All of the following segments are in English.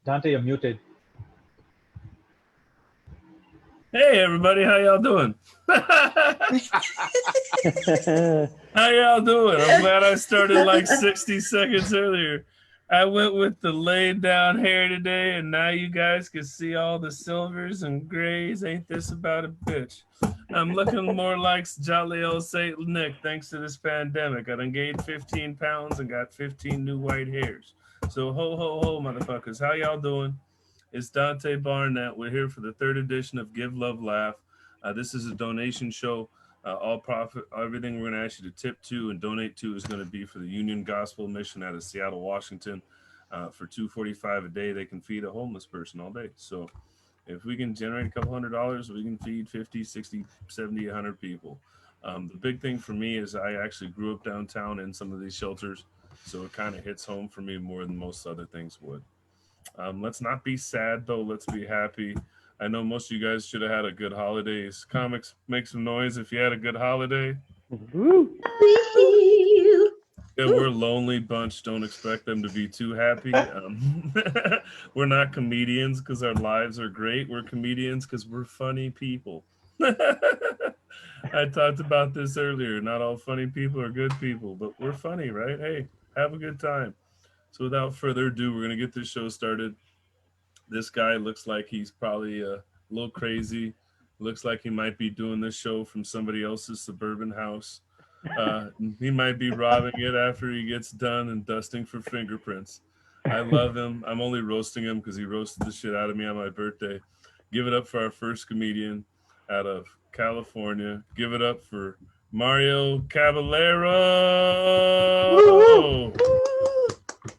Dante, you're muted. Hey everybody, how y'all doing? How y'all doing? I'm glad I started like 60 seconds earlier. I went with the laid down hair today, and now you guys can see all the silvers and grays. Ain't this about a bitch? I'm looking more like jolly old Saint Nick thanks to this pandemic. I done gained 15 pounds and got 15 new white hairs. So ho, ho, ho, motherfuckers. How y'all doing? It's Dante Barnett. We're here for the third edition of Give, Love, Laugh. This is a donation show. All profit, everything we're going to ask you to tip to and donate to is going to be for the Union Gospel Mission out of Seattle, Washington. For $2.45 a day, they can feed a homeless person all day. So if we can generate a couple $100, we can feed 50, 60, 70, 100 people. The big thing for me is I actually grew up downtown in some of these shelters, so it kind of hits home for me more than most other things would. Let's not be sad, though. Let's be happy. I know most of you guys should have had a good holidays. Comics, make some noise if you had a good holiday. Yeah, we're a lonely bunch. Don't expect them to be too happy. We're not comedians because our lives are great. We're comedians because we're funny people. I talked about this earlier. Not all funny people are good people, but we're funny, right? Hey, have a good time. So without further ado, we're going to get this show started. This guy looks like he's probably a little crazy. Looks like he might be doing this show from somebody else's suburban house. He might be robbing it after he gets done and dusting for fingerprints. I love him. I'm only roasting him because he roasted the shit out of me on my birthday. Give it up for our first comedian out of California. Give it up for Mario Caballero.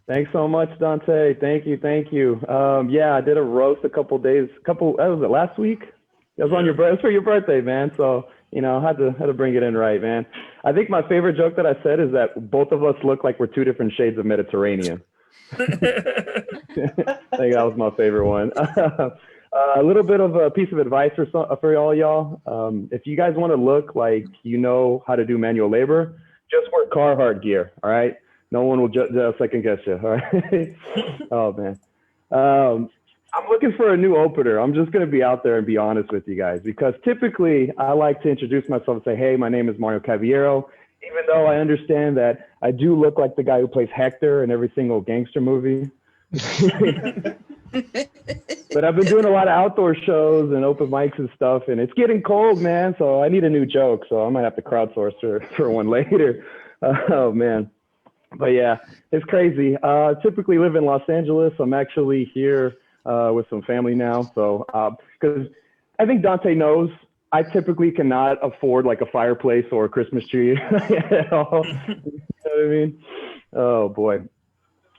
Thanks so much, Dante. Thank you. Yeah, I did a roast a couple days. Was it last week? It was on your birthday. It was for your birthday, man. So had to bring it in right, man. I think my favorite joke that I said is that both of us look like we're two different shades of Mediterranean. I think that was my favorite one. A little bit of a piece of advice for all y'all. If you guys want to look like you know how to do manual labor, just wear Carhartt gear. All right. No one will just second guess you. All right. Oh, man. I'm looking for a new opener. I'm just going to be out there and be honest with you guys, because typically I like to introduce myself and say, hey, my name is Mario Caballero, even though I understand that I do look like the guy who plays Hector in every single gangster movie. But I've been doing a lot of outdoor shows and open mics and stuff, and it's getting cold, man. So I need a new joke. So I might have to crowdsource for one later. Oh, man. But yeah, it's crazy. Typically live in Los Angeles. I'm actually here with some family now. So, because I think Dante knows, I typically cannot afford like a fireplace or a Christmas tree at all. You know what I mean? Oh boy.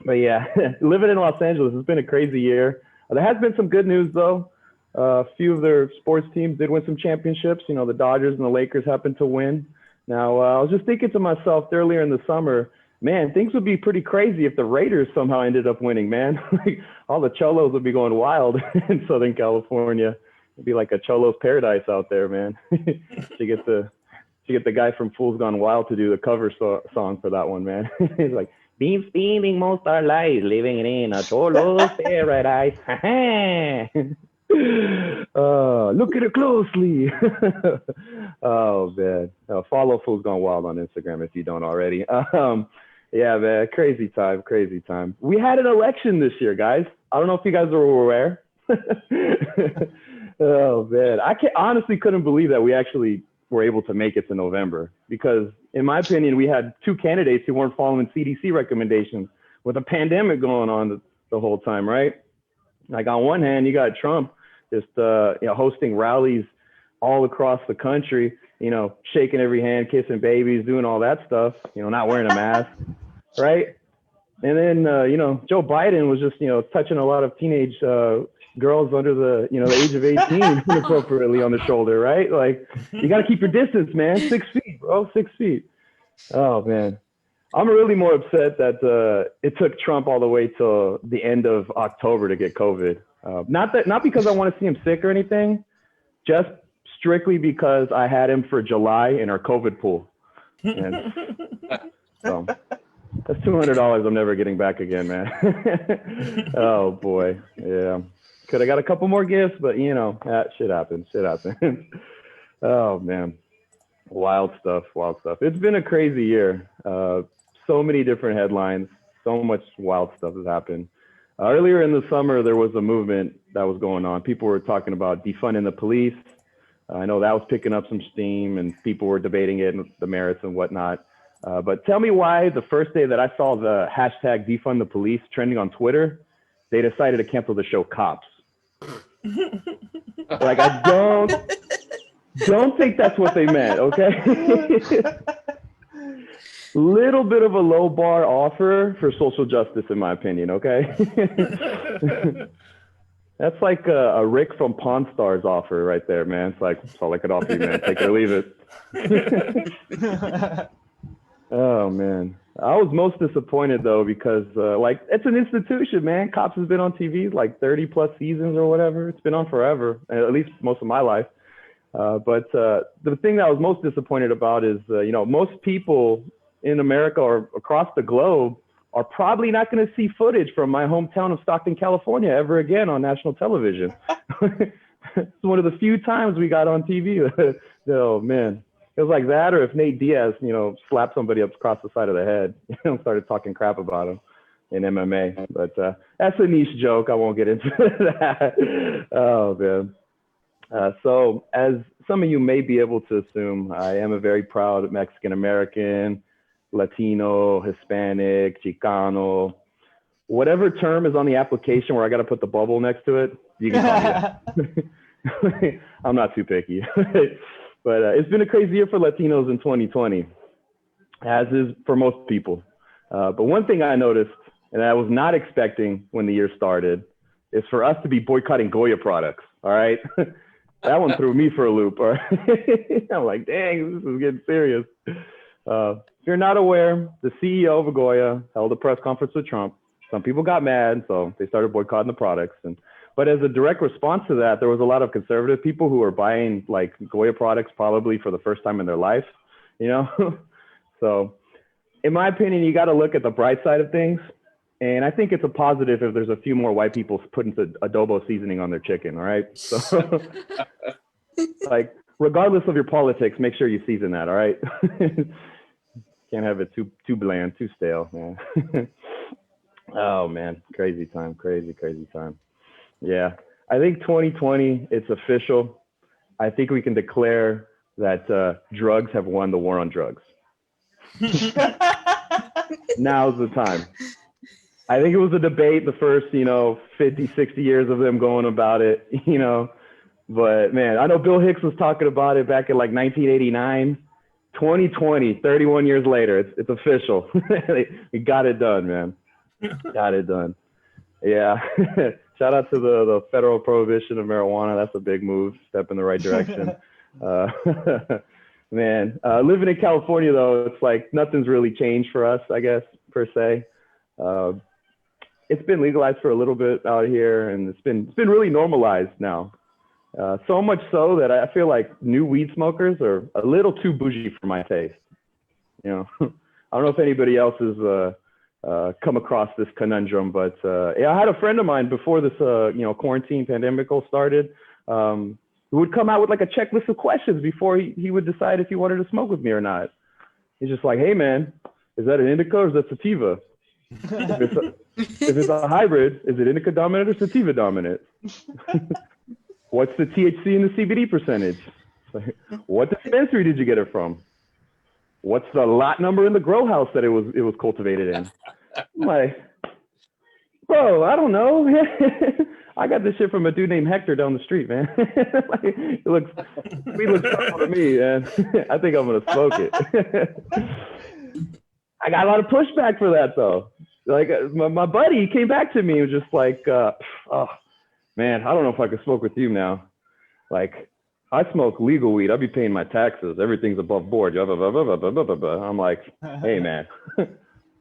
But yeah, living in Los Angeles has been a crazy year. There has been some good news though. A few of their sports teams did win some championships. The Dodgers and the Lakers happened to win. Now, I was just thinking to myself earlier in the summer, man, things would be pretty crazy if the Raiders somehow ended up winning, man. Like all the cholos would be going wild in Southern California. It'd be like a cholo's paradise out there, man. to get the guy from Fools Gone Wild to do the cover song for that one, man. He's like, been spending most our lives living in a cholo's paradise. Look at it closely. Oh man, follow Fools Gone Wild on Instagram if you don't already. Yeah, man, crazy time. We had an election this year, guys. I don't know if you guys were aware. Oh man, honestly couldn't believe that we actually were able to make it to November, because in my opinion, we had two candidates who weren't following CDC recommendations with a pandemic going on the whole time, right? Like on one hand, you got Trump just hosting rallies all across the country, shaking every hand, kissing babies, doing all that stuff, not wearing a mask, right? And then, Joe Biden was just, touching a lot of teenage girls under the age of 18 inappropriately on the shoulder, right? Like, you got to keep your distance, man. 6 feet, bro, 6 feet. Oh, man. I'm really more upset that it took Trump all the way till the end of October to get COVID. Not because I want to see him sick or anything, just strictly because I had him for July in our COVID pool. And so that's $200 I'm never getting back again, man. Oh boy. Yeah. Could have got a couple more gifts, but you know, that shit happens. Shit happens. Oh man. Wild stuff. Wild stuff. It's been a crazy year. So many different headlines. So much wild stuff has happened. Earlier in the summer, there was a movement that was going on. People were talking about defunding the police. I know that was picking up some steam and people were debating it and the merits and whatnot. But tell me why the first day that I saw the hashtag defund the police trending on Twitter, they decided to cancel the show Cops. Like, I don't think that's what they meant, okay? Little bit of a low bar offer for social justice, in my opinion, okay? That's like a Rick from Pawn Stars offer right there, man. It's like, that's all I could offer you, man. Take it or leave it. Oh, man. I was most disappointed, though, because, like, it's an institution, man. Cops has been on TV like 30-plus seasons or whatever. It's been on forever, at least most of my life. But the thing that I was most disappointed about is, you know, most people in America or across the globe are probably not going to see footage from my hometown of Stockton, California ever again on national television. It's one of the few times we got on TV. Oh, man. It was like that, or if Nate Diaz, you know, slapped somebody up across the side of the head, you know, started talking crap about him in MMA. But that's a niche joke. I won't get into that. Oh, man. So as some of you may be able to assume, I am a very proud Mexican-American, Latino, Hispanic, Chicano, whatever term is on the application where I got to put the bubble next to it, you can call me that. I'm not too picky. But it's been a crazy year for Latinos in 2020, as is for most people. But one thing I noticed, and I was not expecting when the year started, is for us to be boycotting Goya products, all right? That one threw me for a loop. All right? I'm like, dang, this is getting serious. If you're not aware, the CEO of Goya held a press conference with Trump. Some people got mad, so they started boycotting the products. But as a direct response to that, there was a lot of conservative people who were buying like Goya products probably for the first time in their life, you know? So in my opinion, you got to look at the bright side of things. And I think it's a positive if there's a few more white people putting adobo seasoning on their chicken, all right? So like, regardless of your politics, make sure you season that, all right? Can't have it too bland, too stale, man. Oh, man, crazy time, crazy time. Yeah, I think 2020, it's official. I think we can declare that drugs have won the war on drugs. Now's the time. I think it was a debate the first, 50, 60 years of them going about it, But, man, I know Bill Hicks was talking about it back in, 1989. 2020, 31 years later, it's official. We got it done, man. Got it done. Yeah. Shout out to the federal prohibition of marijuana. That's a big move, step in the right direction. Man, living in California, though, it's like nothing's really changed for us, I guess, per se. It's been legalized for a little bit out here, and it's been really normalized now. So much so that I feel like new weed smokers are a little too bougie for my taste. I don't know if anybody else has come across this conundrum, but yeah, I had a friend of mine before this, quarantine pandemic all started, who would come out with like a checklist of questions before he would decide if he wanted to smoke with me or not. He's just like, hey man, is that an indica or is that sativa? If it's a hybrid, is it indica dominant or sativa dominant? What's the THC and the CBD percentage? What dispensary did you get it from? What's the lot number in the grow house that it was cultivated in? I'm like, bro, I don't know. I got this shit from a dude named Hector down the street, man. It looks to me, man. I think I'm gonna smoke it. I got a lot of pushback for that though. Like my buddy came back to me and was just like, oh man, I don't know if I could smoke with you now. Like, I smoke legal weed. I'll be paying my taxes. Everything's above board. I'm like, hey, man,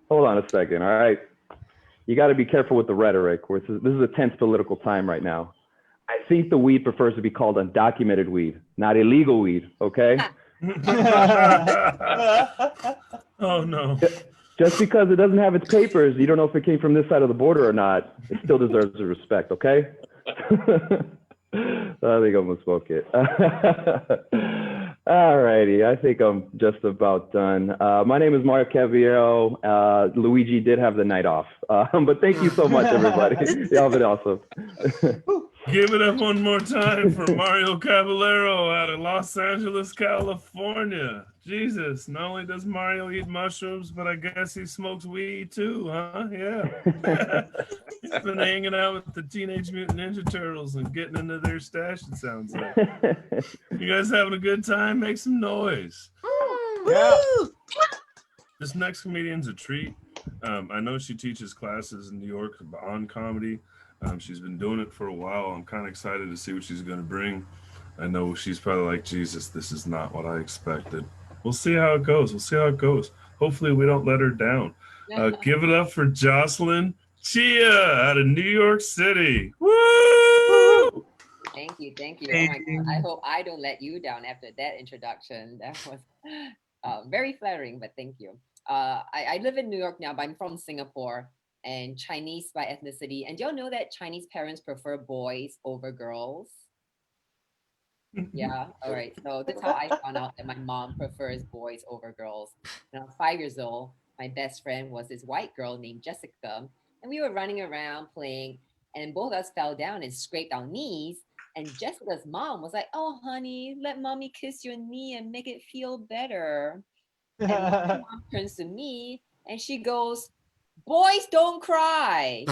hold on a second. All right. You got to be careful with the rhetoric. This is a tense political time right now. I think the weed prefers to be called undocumented weed, not illegal weed. Okay. Oh, no. Just because it doesn't have its papers, you don't know if it came from this side of the border or not. It still deserves the respect, okay? I think I'm gonna smoke it. All righty, I think I'm just about done. My name is Mario Caballero. Luigi did have the night off, but thank you so much, everybody. Y'all been awesome. Give it up one more time for Mario Caballero out of Los Angeles, California. Jesus, not only does Mario eat mushrooms, but I guess he smokes weed too, huh? Yeah. He's been hanging out with the Teenage Mutant Ninja Turtles and getting into their stash, it sounds like. You guys having a good time? Make some noise. Yeah. This next comedian's a treat. I know she teaches classes in New York on comedy. She's been doing it for a while. I'm kind of excited to see what she's going to bring. I know she's probably like, Jesus, this is not what I expected. We'll see how it goes. Hopefully we don't let her down. Give it up for Jocelyn Chia out of New York City. Woo! Thank you. Oh my God. I hope I don't let you down after that introduction. That was very flattering, but thank you. I live in New York now, but I'm from Singapore and Chinese by ethnicity. And do y'all know that Chinese parents prefer boys over girls? Yeah, all right. So that's how I found out that my mom prefers boys over girls. When I was 5 years old, my best friend was this white girl named Jessica. And we were running around playing, and both of us fell down and scraped our knees. And Jessica's mom was like, "Oh, honey, let mommy kiss your knee and make it feel better." And my mom turns to me and she goes, "Boys don't cry."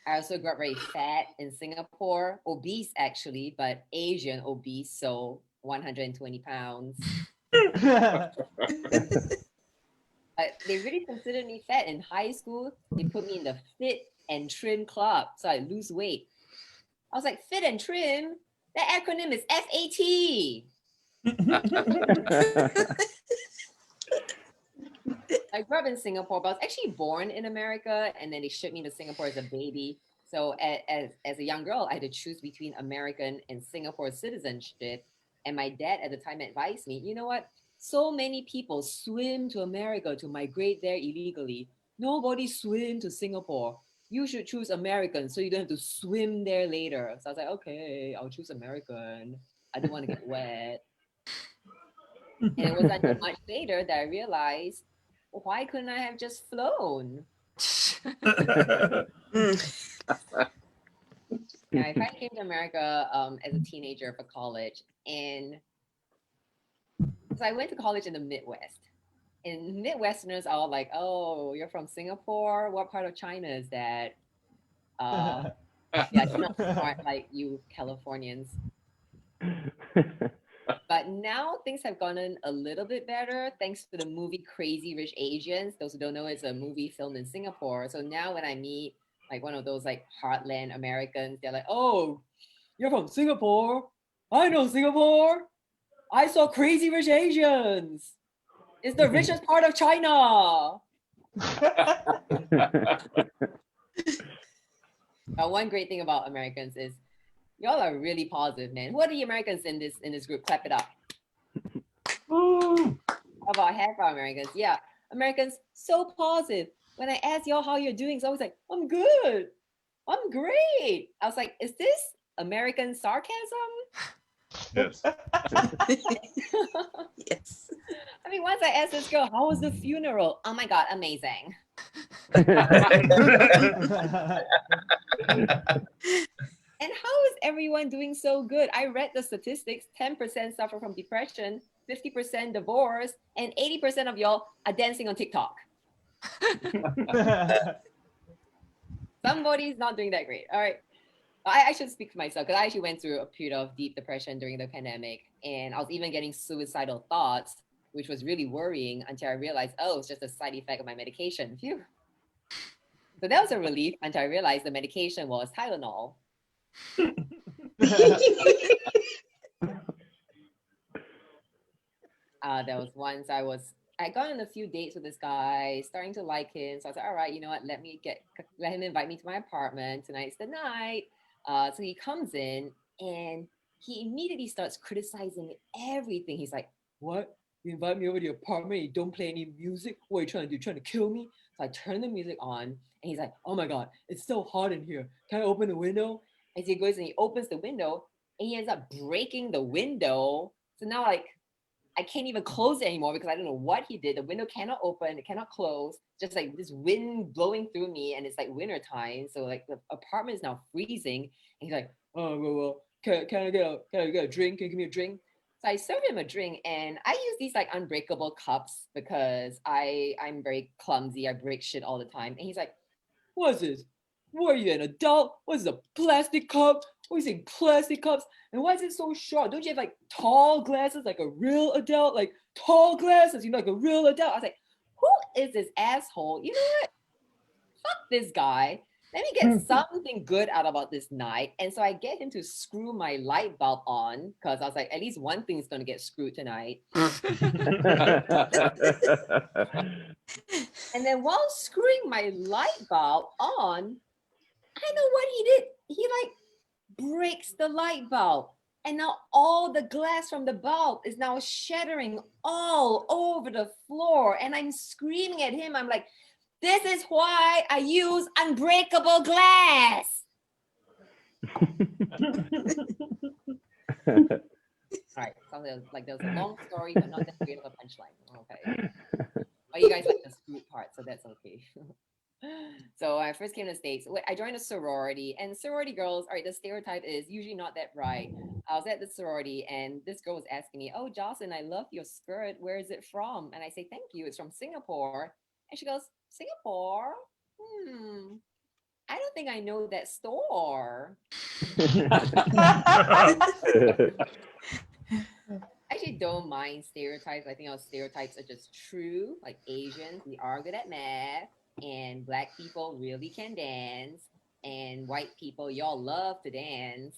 I also got very fat in Singapore, obese actually, but Asian obese, so 120 pounds. They really considered me fat in high school. They put me in the fit and trim club, so I lose weight. I was like, fit and trim? That acronym is FAT. I grew up in Singapore, but I was actually born in America, and then they shipped me to Singapore as a baby. So as a young girl, I had to choose between American and Singapore citizenship. And my dad at the time advised me, you know what? So many people swim to America to migrate there illegally. Nobody swim to Singapore. You should choose American so you don't have to swim there later. So I was like, okay, I'll choose American. I don't want to get wet. And it was until much later that I realized, why couldn't I have just flown? I finally came to America as a teenager for college. And so I went to college in the Midwest. And Midwesterners are all like, oh, you're from Singapore? What part of China is that? Yeah, you're not smart like you Californians. But now things have gotten a little bit better thanks to the movie Crazy Rich Asians. Those who don't know, it's a movie filmed in Singapore. So now when I meet like one of those like heartland Americans, they're like, oh, you're from Singapore? I know Singapore. I saw Crazy Rich Asians. It's the richest part of China. One great thing about Americans is y'all are really positive, man. Who are the Americans in this group? Clap it up. How about half our Americans? Yeah, Americans so positive. When I ask y'all how you're doing, it's always like, I'm good. I'm great. I was like, is this American sarcasm? Yes. Yes. I mean, once I asked this girl, how was the funeral? Oh my God, amazing. And how is everyone doing so good? I read the statistics. 10% suffer from depression, 50% divorce, and 80% of y'all are dancing on TikTok. Somebody's not doing that great. All right. I should speak for myself because I actually went through a period of deep depression during the pandemic. And I was even getting suicidal thoughts, which was really worrying until I realized, oh, it's just a side effect of my medication. Phew. So that was a relief until I realized the medication was Tylenol. There was once I got on a few dates with this guy, starting to like him. So I was like, all right, you know what? Let him invite me to my apartment. Tonight's the night. So he comes in and he immediately starts criticizing everything. He's like, what? You invite me over to your apartment, you don't play any music? What are you trying to do? Trying to kill me? So I turn the music on and he's like, oh my God, it's so hot in here. Can I open the window? And so he goes and he opens the window and he ends up breaking the window. So now like I can't even close it anymore because I don't know what he did. The window cannot open, it cannot close. Just like this wind blowing through me, and it's like winter time. So like the apartment is now freezing. And he's like, oh well, can I get a drink? Can you give me a drink? So I served him a drink, and I use these like unbreakable cups because I'm very clumsy. I break shit all the time. And he's like, what is this? What are you, an adult? What is this, a plastic cup? What are you saying, plastic cups? And why is it so short? Don't you have like tall glasses like a real adult? Like tall glasses, you know, like a real adult. I was like, who is this asshole? You know what? Fuck this guy. Let me get something good out about this night. And so I get him to screw my light bulb on because I was like, at least one thing's going to get screwed tonight. And then while screwing my light bulb on, I know what he did. He like breaks the light bulb. And now all the glass from the bulb is now shattering all over the floor. And I'm screaming at him. I'm like, this is why I use unbreakable glass. All right, sounds like there was a long story, but not that great of a punchline. Okay. But you guys like the screw part, so that's okay. So I first came to the States. I joined a sorority, and sorority girls, all right, the stereotype is usually not that bright. I was at the sorority, and this girl was asking me, oh, Jocelyn, I love your skirt. Where is it from? And I say, thank you. It's from Singapore. And she goes, Singapore? I don't think I know that store. I actually don't mind stereotypes. I think our stereotypes are just true. Like Asians, we are good at math, and Black people really can dance, and white people, y'all love to dance.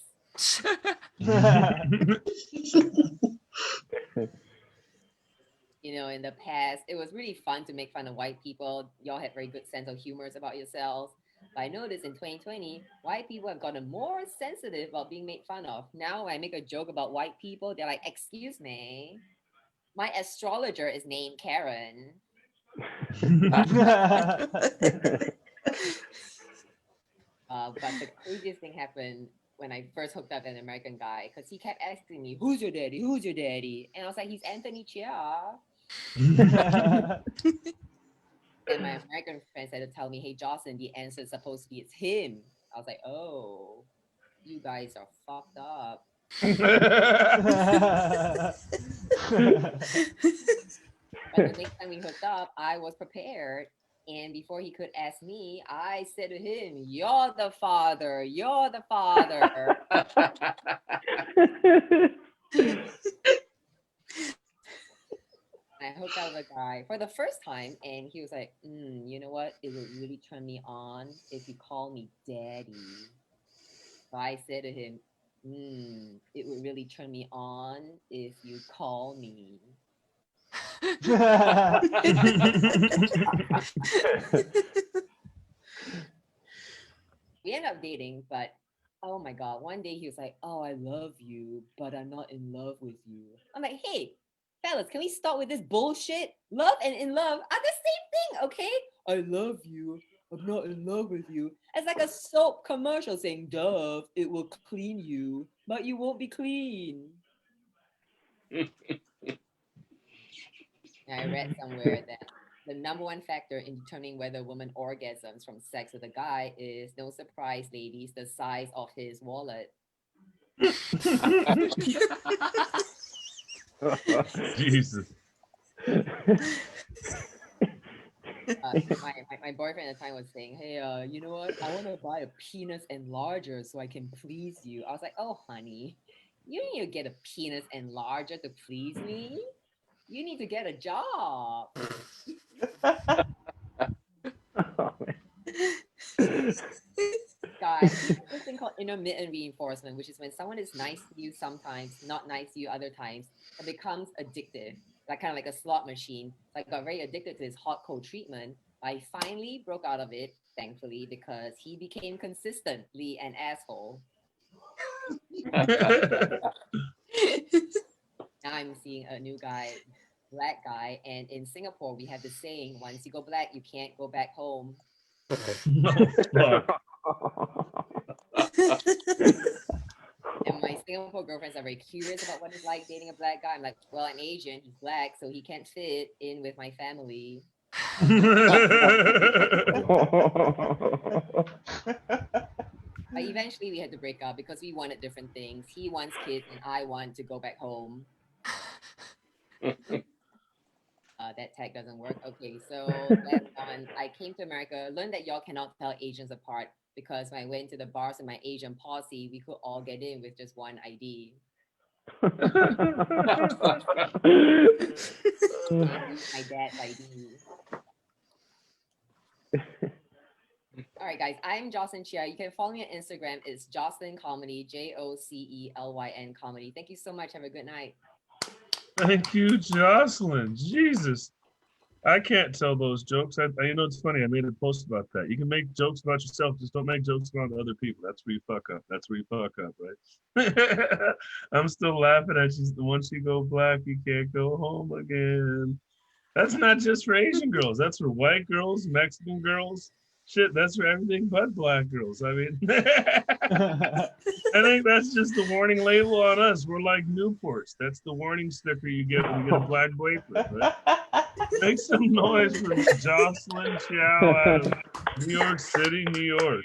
You know, in the past, it was really fun to make fun of white people. Y'all had very good sense of humor about yourselves. But I noticed in 2020, white people have gotten more sensitive about being made fun of. Now, when I make a joke about white people, they're like, excuse me, my astrologer is named Karen. But the craziest thing happened when I first hooked up with an American guy, because he kept asking me, who's your daddy? Who's your daddy? And I was like, he's Anthony Chia. And my American friends had to tell me, hey, Jocelyn, the answer is supposed to be it's him. I was like, oh, you guys are fucked up. But the next time we hooked up, I was prepared. And before he could ask me, I said to him, you're the father. You're the father. I hooked up with a guy for the first time, and he was like, you know what? It would really turn me on if you call me daddy. So I said to him, it would really turn me on if you call me. We ended up dating, but oh my God, one day he was like, oh, I love you, but I'm not in love with you. I'm like, hey, fellas, can we start with this bullshit? Love and in love are the same thing, okay? I love you. I'm not in love with you. It's like a soap commercial saying, Dove, it will clean you, but you won't be clean. I read somewhere that the number one factor in determining whether a woman orgasms from sex with a guy is, no surprise, ladies, the size of his wallet. Jesus. My boyfriend at the time was saying, hey, you know what? I want to buy a penis enlarger so I can please you. I was like, oh, honey, you need to get a penis enlarger to please me. You need to get a job. Guys, there's this thing called intermittent reinforcement, which is when someone is nice to you sometimes, not nice to you other times, it becomes addictive. Like kind of like a slot machine. So I got very addicted to this hot cold treatment. I finally broke out of it, thankfully, because he became consistently an asshole. Now I'm seeing a new guy, black guy, and in Singapore we have the saying: once you go black, you can't go back home. And my Singapore girlfriends are very curious about what it's like dating a black guy. I'm like, well, I'm Asian, he's black, so he can't fit in with my family. But eventually we had to break up because we wanted different things. He wants kids and I want to go back home. That tag doesn't work. Okay, so then I came to America, learned that y'all cannot tell Asians apart because when I went to the bars in my Asian posse, we could all get in with just one ID. My dad's ID. All right, guys, I'm Jocelyn Chia. You can follow me on Instagram. It's Jocelyn Comedy, Jocelyn Comedy. Thank you so much. Have a good night. Thank you, Jocelyn. Jesus. I can't tell those jokes. You know, it's funny. I made a post about that. You can make jokes about yourself. Just don't make jokes about other people. That's where you fuck up. That's where you fuck up, right? I'm still laughing at you. Once you go black, you can't go home again. That's not just for Asian girls. That's for white girls, Mexican girls. Shit, that's for everything but black girls. I mean, I think that's just the warning label on us. We're like Newports. That's the warning sticker you get when you get a black boyfriend, right? Make some noise for Jocelyn Chow out of New York City, New York.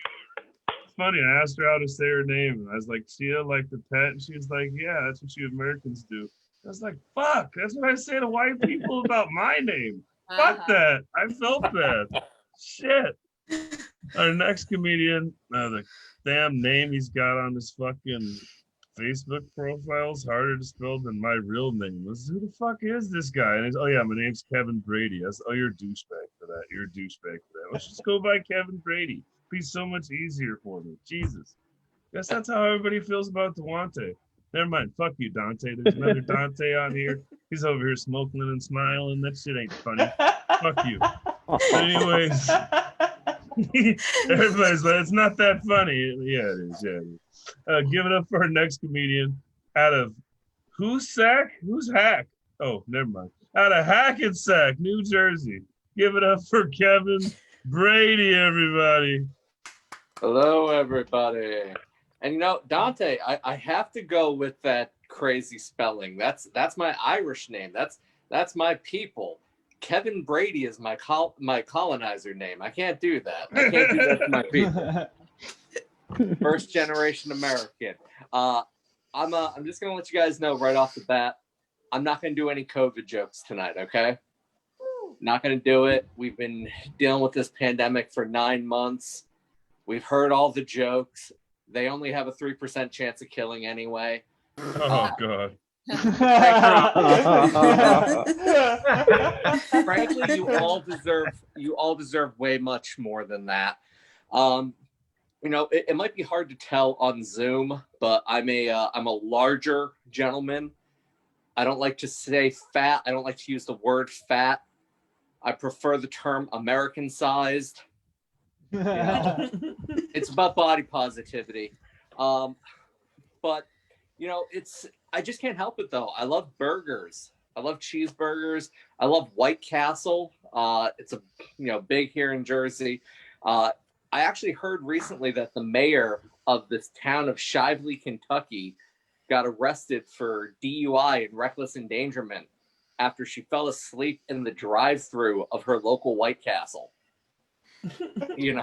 It's funny, I asked her how to say her name, and I was like, Chia, like the pet? And she was like, yeah, that's what you Americans do. I was like, fuck, that's what I say to white people about my name. Fuck that. I felt bad. Shit. Our next comedian, the damn name he's got on his fucking Facebook profile is harder to spell than my real name. Who the fuck is this guy? And he's, oh yeah, my name's Kevin Brady. You're a douchebag for that. You're a douchebag for that. Let's just go by Kevin Brady. It'd be so much easier for me. Jesus. Guess that's how everybody feels about Duante. Never mind. Fuck you, Dante. There's another Dante on here. He's over here smoking and smiling. That shit ain't funny. Fuck you. Anyways. Everybody's like, it's not that funny. Yeah, it is. Yeah, it is. Give it up for our next comedian out of who's Hack? Oh, never mind. Out of Hackensack, New Jersey. Give it up for Kevin Brady, everybody. Hello, everybody. And you know, Dante, I have to go with that crazy spelling. That's my Irish name. That's my people. Kevin Brady is my colonizer name. I can't do that. I can't do that to my people. First generation American. I'm just gonna let you guys know right off the bat, I'm not gonna do any COVID jokes tonight, okay? Not gonna do it. We've been dealing with this pandemic for 9 months. We've heard all the jokes. They only have a 3% chance of killing anyway. Oh God. Frankly, you all deserve way much more than that. You know, it might be hard to tell on Zoom, but I'm a larger gentleman. I don't like to say fat. I don't like to use the word fat. I prefer the term American sized. You know, it's about body positivity. But you know, I just can't help it though. I love burgers. I love cheeseburgers. I love White Castle. It's big here in Jersey. I actually heard recently that the mayor of this town of Shively, Kentucky, got arrested for DUI and reckless endangerment after she fell asleep in the drive-thru of her local White Castle. You know,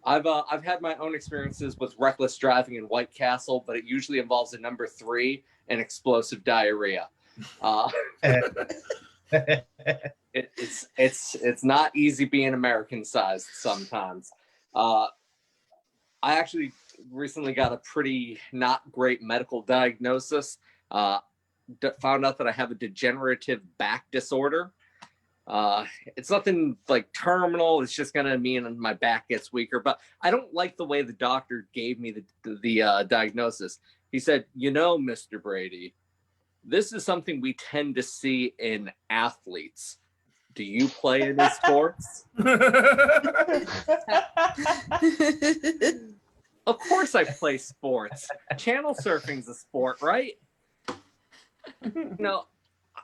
I've had my own experiences with reckless driving in White Castle, but it usually involves a number 3 and explosive diarrhea. It's not easy being American-sized sometimes. I actually recently got a pretty not great medical diagnosis. Found out that I have a degenerative back disorder. It's nothing like terminal. It's just gonna mean my back gets weaker. But I don't like the way the doctor gave me the diagnosis. He said, you know, Mr. Brady, this is something we tend to see in athletes. Do you play any sports? Of course I play sports. Channel surfing's a sport, right? No,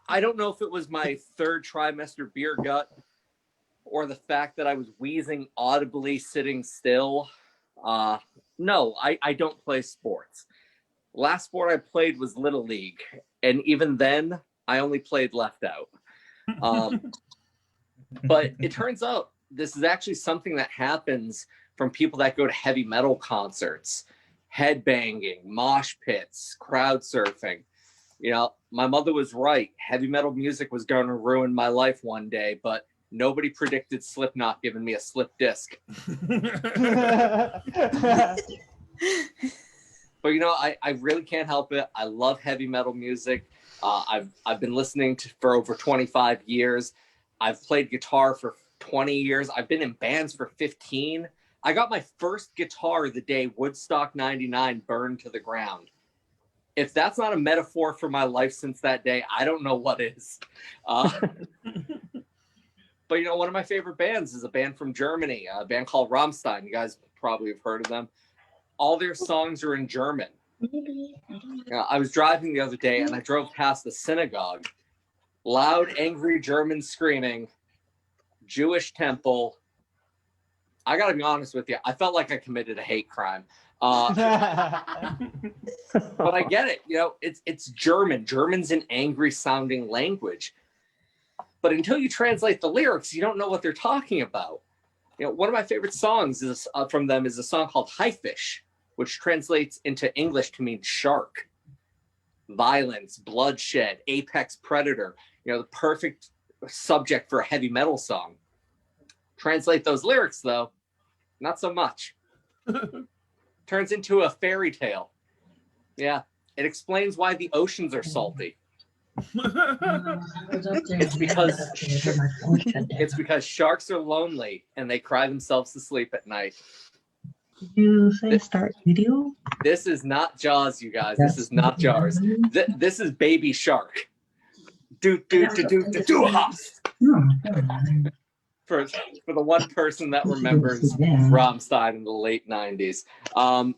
I don't know if it was my third trimester beer gut or the fact that I was wheezing audibly sitting still. No, I don't play sports. Last sport I played was Little League, and even then, I only played left out. But it turns out this is actually something that happens from people that go to heavy metal concerts, headbanging, mosh pits, crowd surfing. You know, my mother was right. Heavy metal music was going to ruin my life one day, but nobody predicted Slipknot giving me a slip disc. But you know, I really can't help it. I love heavy metal music. I've been listening to for over 25 years. I've played guitar for 20 years. I've been in bands for 15. I got my first guitar the day Woodstock 99 burned to the ground. If that's not a metaphor for my life since that day, I don't know what is. But you know, one of my favorite bands is a band from Germany, a band called Rammstein. You guys probably have heard of them. All their songs are in German. I was driving the other day and I drove past the synagogue. Loud, angry German screaming, Jewish temple. I gotta be honest with you, I felt like I committed a hate crime. But I get it. You know, it's German. German's an angry sounding language. But until you translate the lyrics, you don't know what they're talking about. You know, one of my favorite songs is from them is a song called Haifisch, which translates into English to mean shark. Violence, bloodshed, apex predator. You know, the perfect subject for a heavy metal song. Translate those lyrics, though, not so much. Turns into a fairy tale. Yeah, it explains why the oceans are salty. It's because sharks are lonely and they cry themselves to sleep at night. Did you say start video? This is not Jaws, you guys. This is not Jaws. This is Baby Shark. Do for the one person that remembers Rammstein in the late 90s. I'm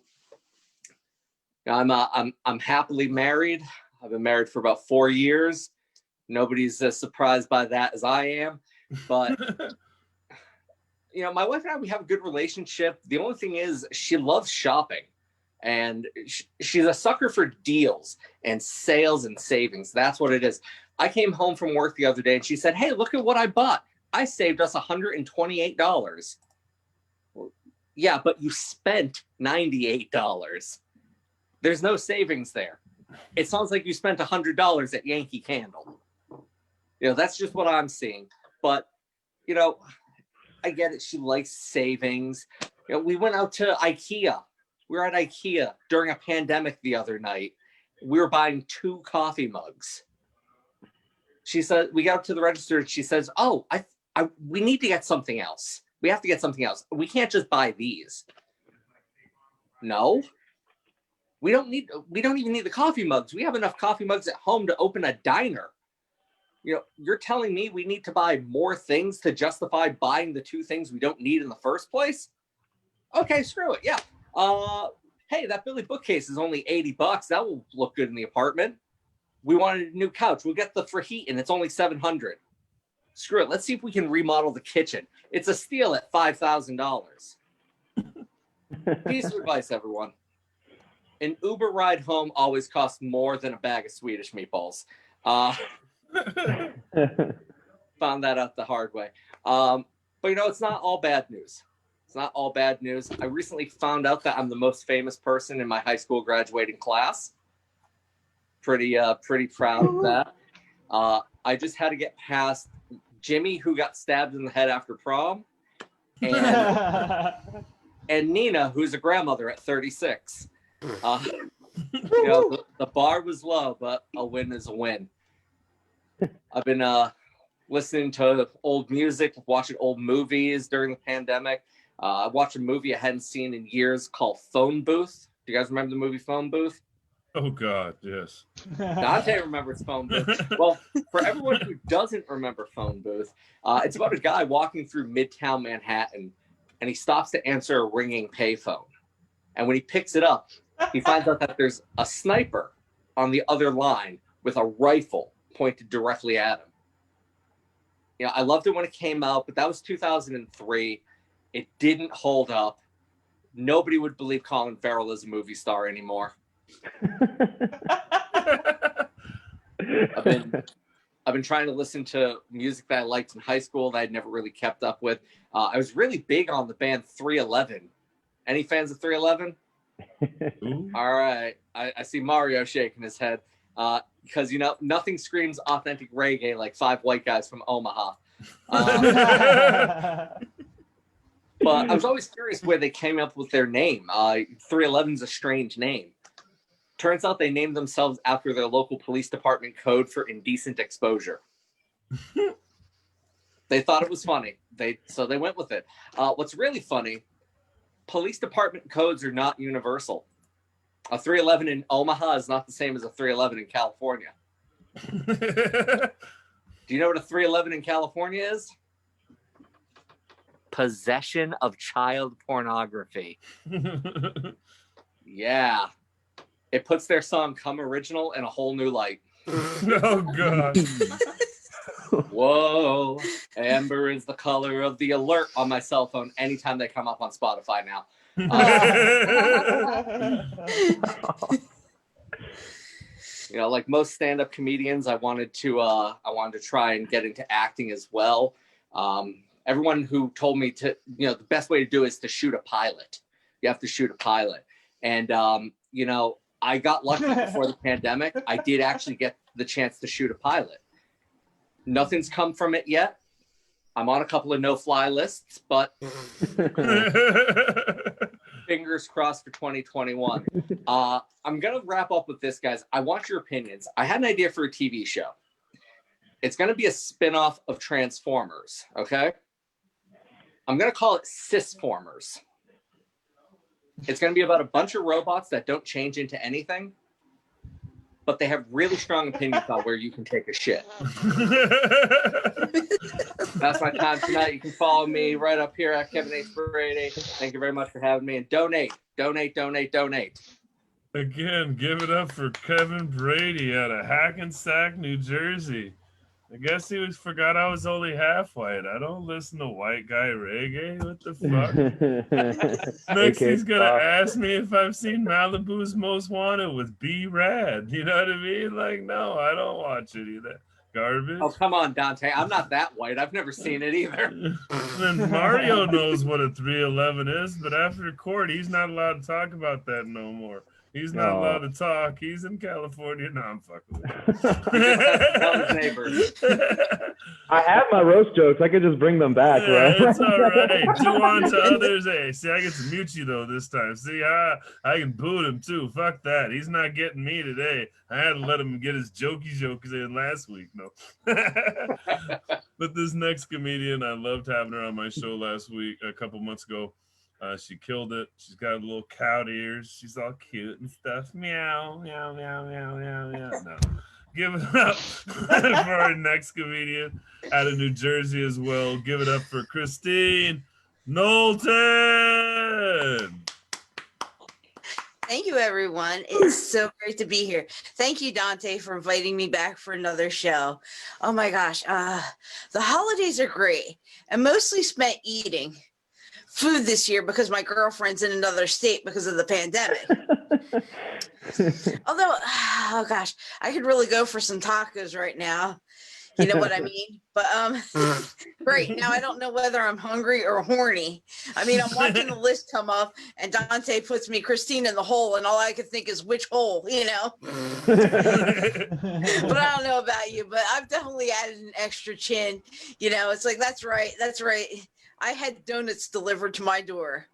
happily married. I've been married for about 4 years. Nobody's as surprised by that as I am. But, you know, my wife and I, we have a good relationship. The only thing is she loves shopping. And she's a sucker for deals and sales and savings. That's what it is. I came home from work the other day and she said, hey, look at what I bought. I saved us $128. Well, yeah, but you spent $98. There's no savings there. It sounds like you spent $100 at Yankee Candle. You know, that's just what I'm seeing. But, you know, I get it. She likes savings. You know, we went out to IKEA. We were at IKEA during a pandemic the other night. We were buying 2 coffee mugs. She said, we got up to the register and she says, oh, we need to get something else. We have to get something else. We can't just buy these. No. We don't even need the coffee mugs. We have enough coffee mugs at home to open a diner. You know, you're telling me we need to buy more things to justify buying the 2 things we don't need in the first place? Okay, screw it. Yeah. Hey, that Billy bookcase is only $80. That will look good in the apartment. We wanted a new couch. We'll get the for heat and it's only $700. Screw it. Let's see if we can remodel the kitchen. It's a steal at $5,000. Piece of advice, everyone. An Uber ride home always costs more than a bag of Swedish meatballs. Found that out the hard way. But you know, it's not all bad news. It's not all bad news. I recently found out that I'm the most famous person in my high school graduating class. Pretty proud of that. I just had to get past Jimmy, who got stabbed in the head after prom, and Nina, who's a grandmother at 36. You know, the bar was low, but a win is a win. I've been listening to old music, watching old movies during the pandemic. I watched a movie I hadn't seen in years called Phone Booth. Do you guys remember the movie Phone Booth? Oh, God, yes. Dante remembers Phone Booth. Well, for everyone who doesn't remember Phone Booth, it's about a guy walking through Midtown Manhattan, and he stops to answer a ringing payphone. And when he picks it up, he finds out that there's a sniper on the other line with a rifle pointed directly at him. You know, I loved it when it came out, but that was 2003. It didn't hold up. Nobody would believe Colin Farrell is a movie star anymore. I've been trying to listen to music that I liked in high school that I'd never really kept up with. I was really big on the band 311. Any fans of 311? All right. I see Mario shaking his head because, you know, nothing screams authentic reggae like Five White Guys from Omaha. But I was always curious where they came up with their name. 311's a strange name. Turns out they named themselves after their local police department code for indecent exposure. They thought it was funny. So they went with it. What's really funny, police department codes are not universal. A 311 in Omaha is not the same as a 311 in California. Do you know what a 311 in California is? Possession of child pornography. Yeah. It puts their song Come Original in a whole new light. Oh, God. Whoa. Amber is the color of the alert on my cell phone anytime they come up on Spotify now. You know, like most stand-up comedians, I wanted to try and get into acting as well. Everyone who told me to, you know, the best way to do it is to shoot a pilot. You have to shoot a pilot. And, you know, I got lucky before the pandemic. I did actually get the chance to shoot a pilot. Nothing's come from it yet. I'm on a couple of no-fly lists, but fingers crossed for 2021. I'm going to wrap up with this, guys. I want your opinions. I had an idea for a TV show. It's going to be a spin-off of Transformers, okay? I'm going to call it Sisformers. It's going to be about a bunch of robots that don't change into anything, but they have really strong opinions on where you can take a shit. That's my time tonight. You can follow me right up here at Kevin H. Brady. Thank you very much for having me. And donate. Again, give it up for Kevin Brady out of Hackensack, New Jersey. I guess he forgot I was only half white. I don't listen to white guy reggae. What the fuck? Next, he's going to ask me if I've seen Malibu's Most Wanted with B-Rad. You know what I mean? Like, no, I don't watch it either. Garbage. Oh, come on, Dante. I'm not that white. I've never seen it either. And Mario knows what a 311 is, but after court, he's not allowed to talk about that no more. He's not allowed to talk. He's in California. No, I'm fucking with him. I have my roast jokes. I could just bring them back, yeah, bro. It's all right. Do on to others. Hey, see, I get to mute you, though, this time. See, I can boot him, too. Fuck that. He's not getting me today. I had to let him get his jokes in last week. No. But this next comedian, I loved having her on my show a couple months ago. She killed it. She's got little cow ears. She's all cute and stuff. Meow, meow, meow, meow, meow, meow. No. Give it up for our next comedian out of New Jersey as well. Give it up for Kristine Knowlton. Thank you, everyone. It's so great to be here. Thank you, Dante, for inviting me back for another show. Oh my gosh. The holidays are great and mostly spent eating food this year because my girlfriend's in another state because of the pandemic. Although, oh gosh, I could really go for some tacos right now. You know what I mean? But great. Now I don't know whether I'm hungry or horny. I mean, I'm watching the list come up and Dante puts me Kristine in the hole and all I can think is which hole, you know? But I don't know about you, but I've definitely added an extra chin. You know, it's like, that's right. I had donuts delivered to my door.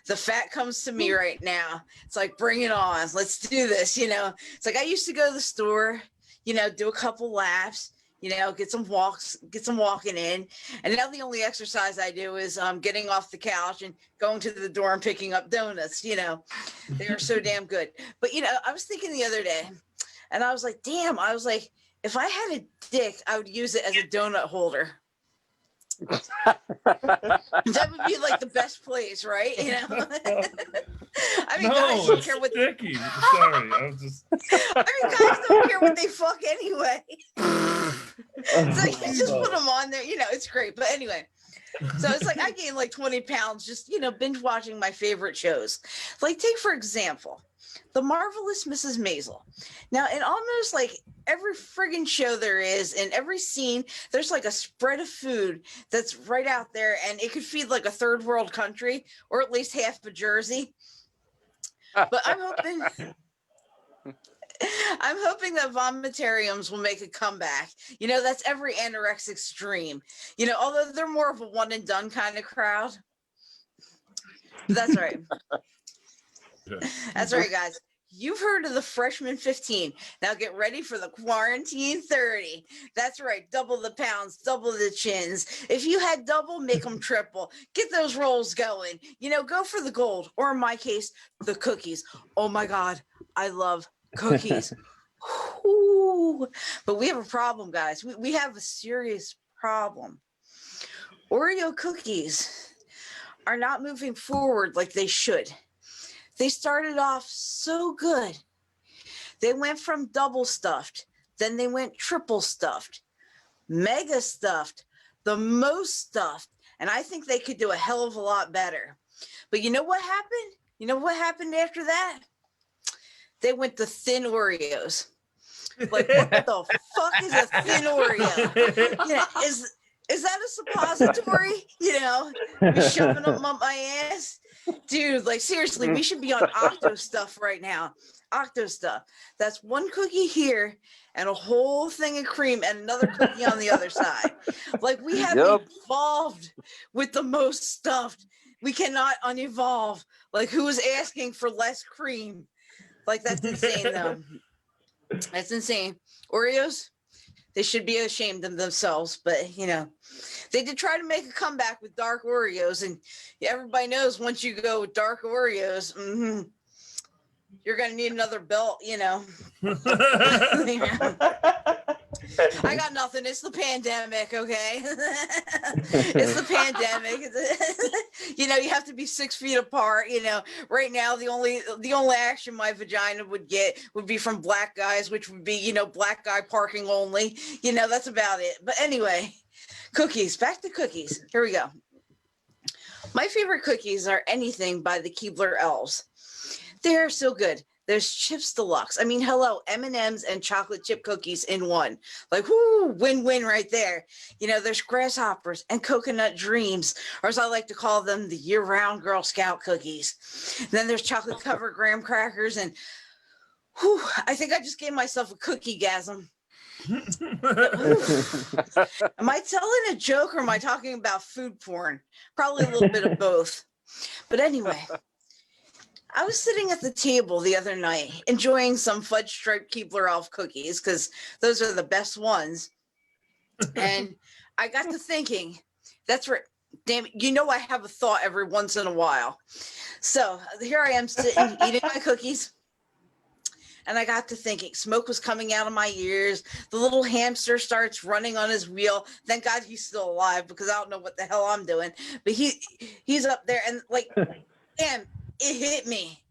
The fat comes to me right now. It's like, bring it on. Let's do this. You know, it's like I used to go to the store, you know, do a couple laps, you know, get some walking in. And now the only exercise I do is getting off the couch and going to the door and picking up donuts. You know, they are so damn good. But, you know, I was thinking the other day and I was like, damn, if I had a dick, I would use it as a donut holder. That would be like the best place, right? You know. I mean, No, guys don't it's care what. sticky. Sorry, I was just. I mean, guys don't care what they fuck anyway. So you just put them on there. It's great. But anyway, so it's like I gained like 20 pounds just, binge watching my favorite shows. Like, take for example, The Marvelous Mrs. Maisel. Now, in almost like every friggin' show there is, in every scene, there's like a spread of food that's right out there, and it could feed like a third world country, or at least half of Jersey. But I'm hoping that vomitariums will make a comeback. That's every anorexic stream. Although they're more of a one and done kind of crowd. But that's right. That's right, guys. You've heard of the freshman 15. Now get ready for the quarantine 30. That's right. Double the pounds, double the chins. If you had double, make them triple. Get those rolls going. Go for the gold, or in my case, the cookies. Oh my God, I love cookies. Ooh. But we have a problem, guys. We have a serious problem. Oreo cookies are not moving forward like they should. They started off so good. They went from double stuffed, then they went triple stuffed, mega stuffed, the most stuffed, and I think they could do a hell of a lot better. But you know what happened? You know what happened after that? They went to thin Oreos. Like, what the fuck is a thin Oreo? Is that a suppository? Be shoving them up my ass? Dude, like, seriously, we should be on Octo Stuff right now. Octo Stuff. That's one cookie here and a whole thing of cream and another cookie on the other side. Like, we have evolved with the most stuffed. We cannot unevolve. Like, who is asking for less cream? Like, that's insane, though. That's insane. Oreos, they should be ashamed of themselves, but they did try to make a comeback with dark Oreos, and everybody knows once you go with dark Oreos, you're gonna need another belt. I got nothing. It's the pandemic, okay? It's the pandemic. You have to be 6 feet apart. Right now the only action my vagina would get would be from black guys, which would be black guy parking only. That's about it. But anyway, cookies. Back to cookies. Here we go. My favorite cookies are anything by the Keebler Elves. They're so good. There's Chips Deluxe. I mean, hello, M&Ms and chocolate chip cookies in one. Like, whoo, win-win right there. There's Grasshoppers and Coconut Dreams, or as I like to call them, the year-round Girl Scout cookies. And then there's chocolate-covered graham crackers, and whew, I think I just gave myself a cookie-gasm. Am I telling a joke, or am I talking about food porn? Probably a little bit of both. But anyway, I was sitting at the table the other night enjoying some fudge striped Keebler Elf cookies because those are the best ones. And I got to thinking, that's right. Damn it, I have a thought every once in a while. So here I am sitting eating my cookies. And I got to thinking, smoke was coming out of my ears. The little hamster starts running on his wheel. Thank God he's still alive because I don't know what the hell I'm doing. But he's up there and like, damn. It hit me.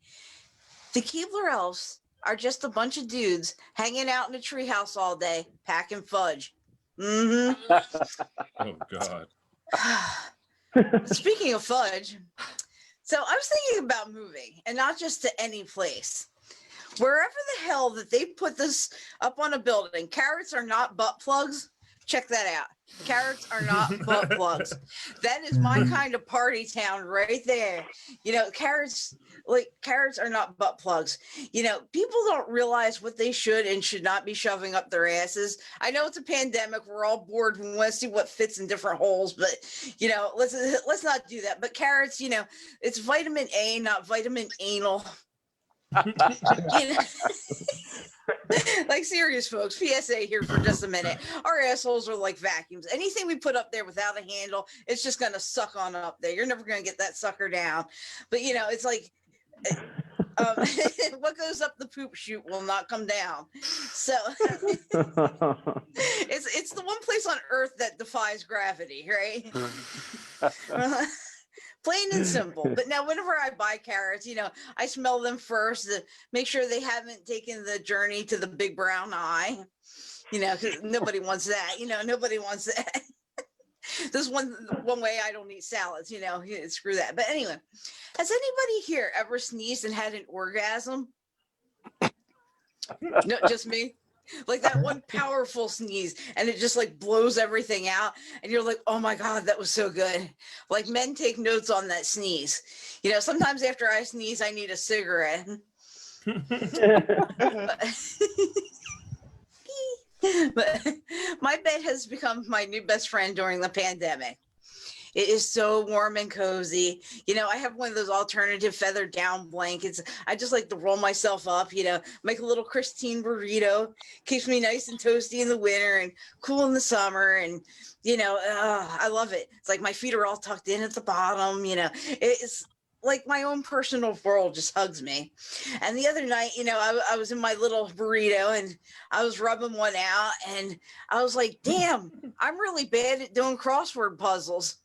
The Keebler Elves are just a bunch of dudes hanging out in a treehouse all day, packing fudge. Oh, God. Speaking of fudge, so I was thinking about moving, and not just to any place. Wherever the hell that they put this up on a building, carrots are not butt plugs. Check that out. Carrots are not butt plugs. That is my kind of party town right there. Carrots are not butt plugs. People don't realize what they should and should not be shoving up their asses. I know it's a pandemic. We're all bored. We want to see what fits in different holes, but let's not do that. But carrots, it's vitamin A, not vitamin anal. Like, serious folks, PSA here for just a minute. Our assholes are like vacuums. Anything we put up there without a handle, it's just going to suck on up there. You're never going to get that sucker down. But it's like what goes up the poop chute will not come down. So it's the one place on earth that defies gravity, right? Plain and simple. But now whenever I buy carrots, I smell them first to make sure they haven't taken the journey to the big brown eye, because nobody wants that, nobody wants that. This one way I don't eat salads, screw that. But anyway, has anybody here ever sneezed and had an orgasm? No, just me. Like that one powerful sneeze and it just like blows everything out and you're like, oh my God, that was so good. Like men take notes on that sneeze. Sometimes after I sneeze, I need a cigarette. But my bed has become my new best friend during the pandemic. It is so warm and cozy. I have one of those alternative feather down blankets. I just like to roll myself up, make a little Kristine burrito, keeps me nice and toasty in the winter and cool in the summer. And, I love it. It's like my feet are all tucked in at the bottom, it's like my own personal world just hugs me. And the other night, I was in my little burrito and I was rubbing one out and I was like, damn, I'm really bad at doing crossword puzzles.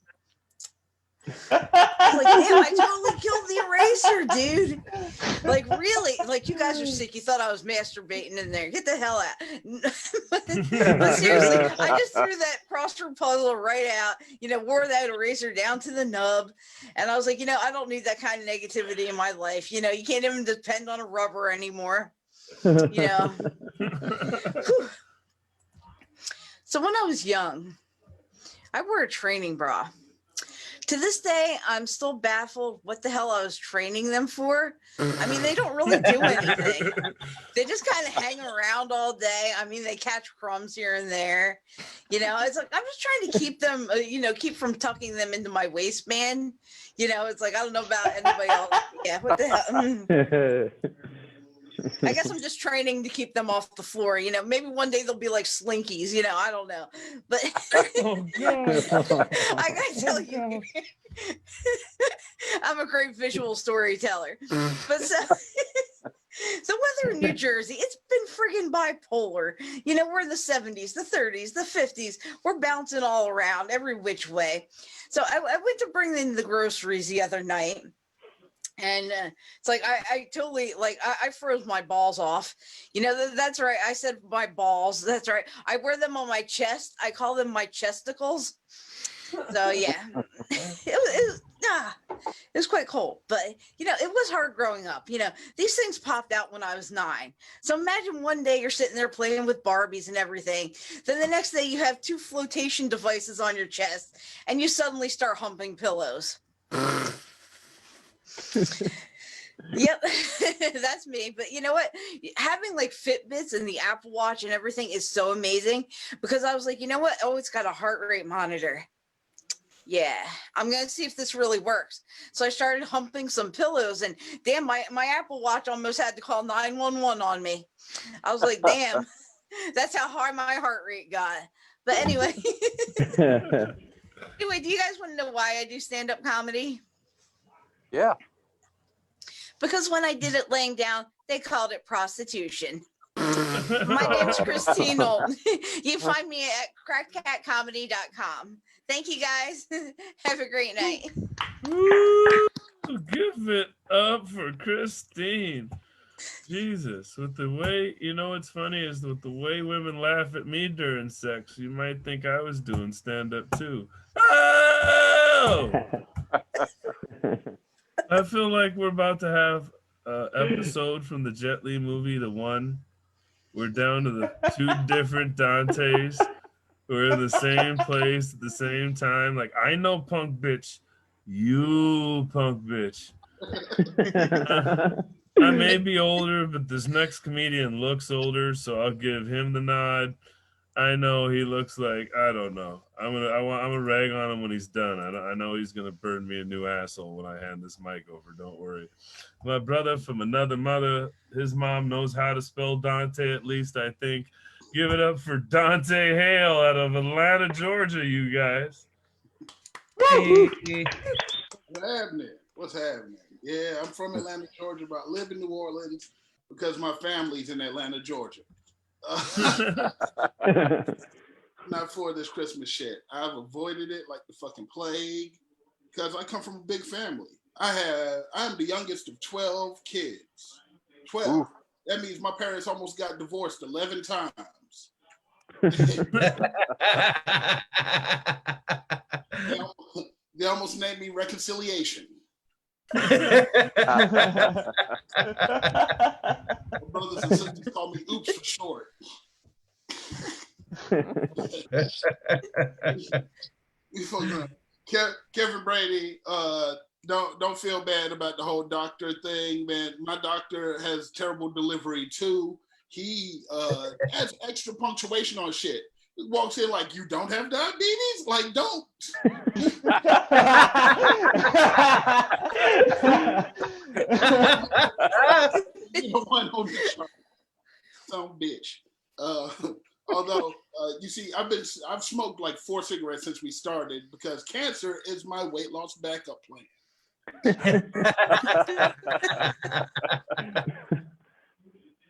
I was like, damn, I totally killed the eraser, dude. Like, really? Like, you guys are sick. You thought I was masturbating in there. Get the hell out. But seriously, I just threw that crossword puzzle right out, wore that eraser down to the nub. And I was like, I don't need that kind of negativity in my life. You can't even depend on a rubber anymore. So when I was young, I wore a training bra. To this day, I'm still baffled what the hell I was training them for. I mean, they don't really do anything. They just kind of hang around all day. I mean, they catch crumbs here and there. It's like, I'm just trying to keep them, keep from tucking them into my waistband. It's like, I don't know about anybody else. Yeah, what the hell? I guess I'm just training to keep them off the floor. Maybe one day they'll be like slinkies, I don't know. But Oh, God. I gotta tell you, I'm a great visual storyteller. But so the weather in New Jersey, it's been friggin' bipolar. We're in the 70s, the 30s, the 50s. We're bouncing all around every which way. So I went to bring in the groceries the other night. And it's like I totally I froze my balls off. That's right. I said my balls. That's right. I wear them on my chest. I call them my chesticles. So yeah, it was quite cold, but it was hard growing up. These things popped out when I was 9. So imagine one day you're sitting there playing with Barbies and everything. Then the next day you have 2 flotation devices on your chest, and you suddenly start humping pillows. Yep, that's me. But you know what? Having like Fitbits and the Apple Watch and everything is so amazing because I was like, you know what? Oh, it's got a heart rate monitor. Yeah, I'm going to see if this really works. So I started humping some pillows and damn, my Apple Watch almost had to call 911 on me. I was like, damn, that's how high my heart rate got. But anyway, do you guys want to know why I do stand-up comedy? Yeah. Because when I did it laying down, they called it prostitution. My name is Kristine Knowlton. You find me at crackcatcomedy.com. Thank you guys. Have a great night. Woo! Give it up for Kristine. Jesus, with the way, what's funny is with the way women laugh at me during sex, you might think I was doing stand-up too. Oh! I feel like we're about to have an episode from the Jet Li movie, The One. We're down to the 2 different Dantes. We're in the same place at the same time. Like, I know punk bitch. You punk bitch. I may be older, but this next comedian looks older, so I'll give him the nod. I know he looks like, I don't know. I'm gonna rag on him when he's done. I know he's gonna burn me a new asshole when I hand this mic over. Don't worry. My brother from another mother, his mom knows how to spell Dante, at least I think. Give it up for Dante Hale out of Atlanta, Georgia, you guys. Hey. What's happening? Yeah, I'm from Atlanta, Georgia, but I live in New Orleans because my family's in Atlanta, Georgia. Not for this Christmas shit. I've avoided it like the fucking plague. because I come from a big family. I'm the youngest of 12 kids. 12. Ooh. That means my parents almost got divorced 11 times. They almost named me Reconciliation. My brothers and sisters call me Oops for short. Kevin Brady, don't feel bad about the whole doctor thing, man. My doctor has terrible delivery too. He adds extra punctuation on shit. He walks in like, you don't have diabetes? Like, don't. You don't want on the chart. Some bitch. Although you see, I've smoked like 4 cigarettes since we started because cancer is my weight loss backup plan.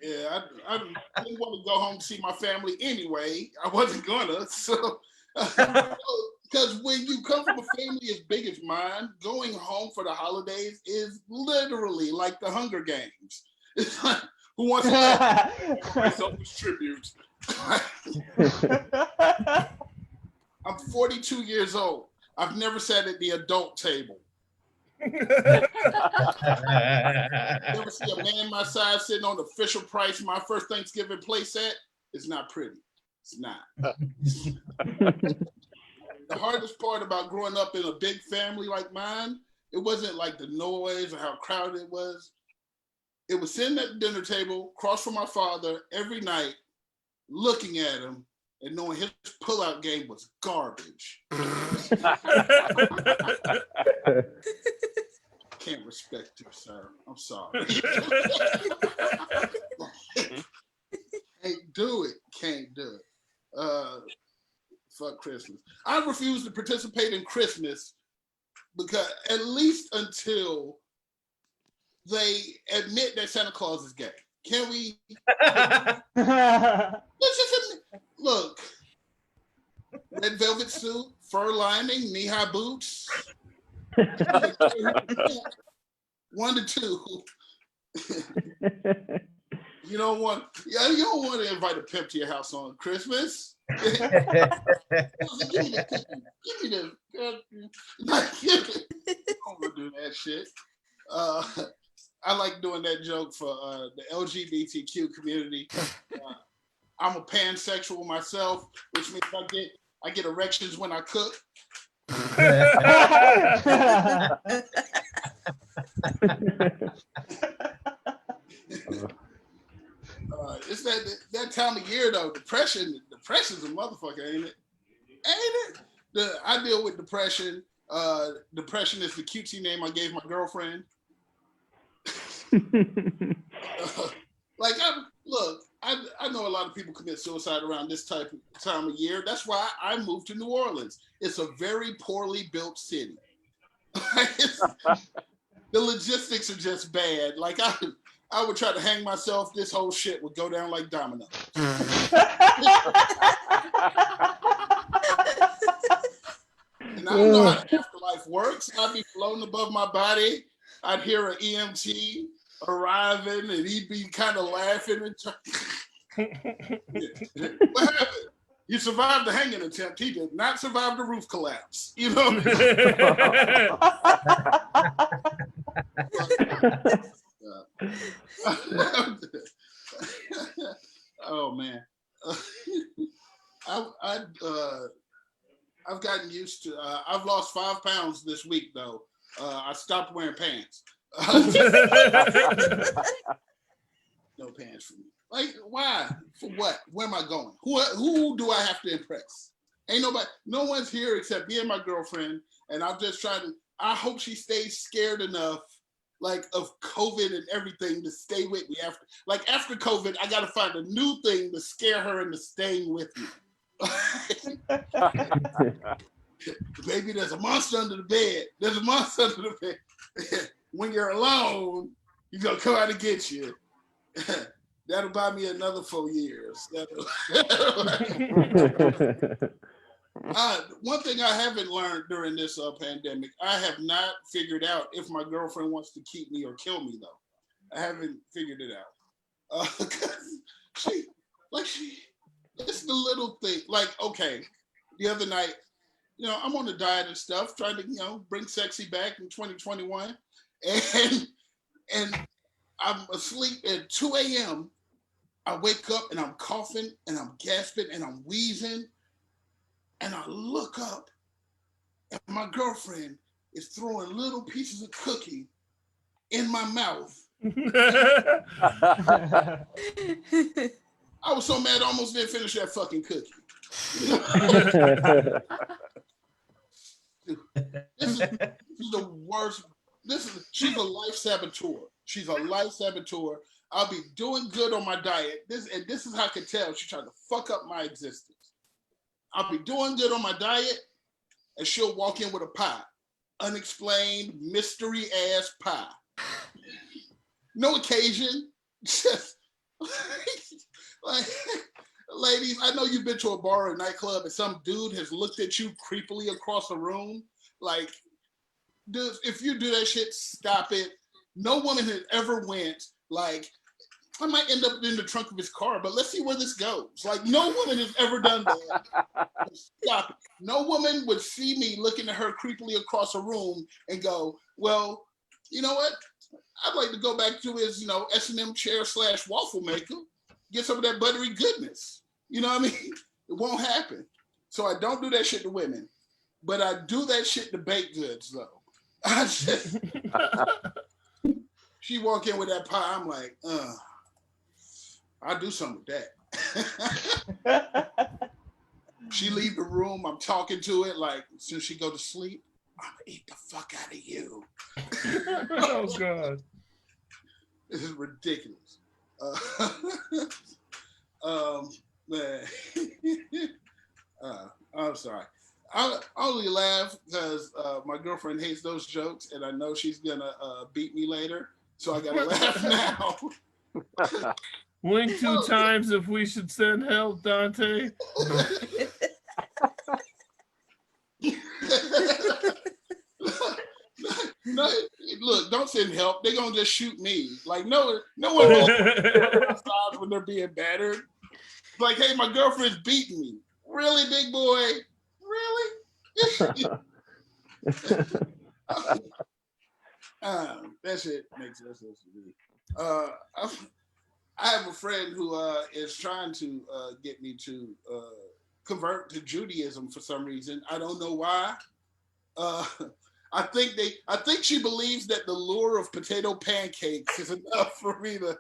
Yeah, I didn't want to go home to see my family anyway. I wasn't gonna. So, because when you come from a family as big as mine, going home for the holidays is literally like the Hunger Games. It's like, who wants to myself as tribute? I'm 42 years old. I've never sat at the adult table. Never see a man my size sitting on the Fisher Price, my first Thanksgiving play set. It's not pretty. It's not. The hardest part about growing up in a big family like mine, it wasn't like the noise or how crowded it was. It was sitting at the dinner table, across from my father every night, looking at him and knowing his pullout game was garbage. Can't respect you, sir. I'm sorry. Can't do it. Can't do it. Fuck Christmas. I refuse to participate in Christmas because at least until they admit that Santa Claus is gay. Can we? Let's just admit, look, red velvet suit, fur lining, knee-high boots. 1 to 2. You don't want to invite a pimp to your house on Christmas. Give me the. Don't do that shit. I like doing that joke for the LGBTQ community. I'm a pansexual myself, which means I get erections when I cook. It's that time of year though. Depression's a motherfucker, ain't it? Ain't it? I deal with depression. Depression is the cutesy name I gave my girlfriend. I know a lot of people commit suicide around this time of year. That's why I moved to New Orleans. It's a very poorly built city. The logistics are just bad. Like I would try to hang myself. This whole shit would go down like dominoes. And I don't know how the afterlife works. I'd be floating above my body. I'd hear an EMT arriving, and he'd be kind of laughing. What happened? You survived the hanging attempt. He did not survive the roof collapse. You know what I mean? Oh man, I've gotten used to. I've lost 5 pounds this week though. I stopped wearing pants. No pants for me. Like, why? For what? Where am I going? Who do I have to impress? Ain't nobody. No one's here except me and my girlfriend. And I'm just trying to. I hope she stays scared enough, like of COVID and everything, to stay with me after. Like after COVID, I got to find a new thing to scare her into staying with me. Baby, there's a monster under the bed. There's a monster under the bed. When you're alone, he's gonna come out and get you. That'll buy me another 4 years. One thing I haven't learned during this pandemic, I have not figured out if my girlfriend wants to keep me or kill me, though. I haven't figured it out. It's the little thing. Like, okay, the other night, I'm on a diet and stuff, trying to, bring sexy back in 2021. And I'm asleep at 2 a.m. I wake up and I'm coughing and I'm gasping and I'm wheezing. And I look up and my girlfriend is throwing little pieces of cookie in my mouth. I was so mad I almost didn't finish that fucking cookie. This is the worst. She's a life saboteur. She's a life saboteur. I'll be doing good on my diet. This is how I can tell she's trying to fuck up my existence. I'll be doing good on my diet, and she'll walk in with a pie. Unexplained, mystery ass pie. No occasion. Just like, ladies, I know you've been to a bar or a nightclub and some dude has looked at you creepily across the room. Like, dude, if you do that shit, stop it. No woman has ever went, like, I might end up in the trunk of his car, but let's see where this goes. Like, no woman has ever done that. Stop it. No woman would see me looking at her creepily across a room and go, well, you know what? I'd like to go back to his, S&M chair / waffle maker, get some of that buttery goodness. You know what I mean? It won't happen. So I don't do that shit to women, but I do that shit to baked goods, though. She walk in with that pie, I'm like, I'll do something with that. She leave the room, I'm talking to it, like, as soon as she go to sleep, I'm gonna eat the fuck out of you. Oh, God. This is ridiculous. Man. I'm sorry. I only laugh because my girlfriend hates those jokes, and I know she's gonna beat me later, so I gotta laugh now. Wink 2 times if we should send help, Dante. No, look, don't send help. They're gonna just shoot me. Like, no one outside when they're being battered. Like, hey, my girlfriend's beating me. Really, big boy? Really? That shit makes no sense to me. I have a friend who is trying to get me to convert to Judaism for some reason. I don't know why. I think she believes that the lure of potato pancakes is enough for me to.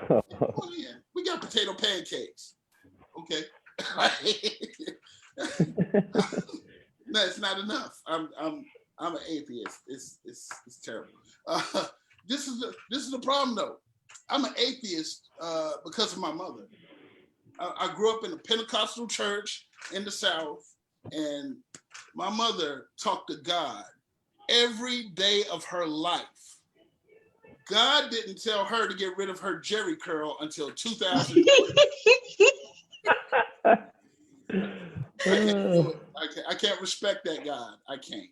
Oh yeah, we got potato pancakes. Okay. No, it's not enough. I'm an atheist. It's terrible. This is the problem though. I'm an atheist because of my mother. I grew up in a Pentecostal church in the South, and my mother talked to God every day of her life. God didn't tell her to get rid of her Jerry curl until 2000. I can't respect that God. I can't.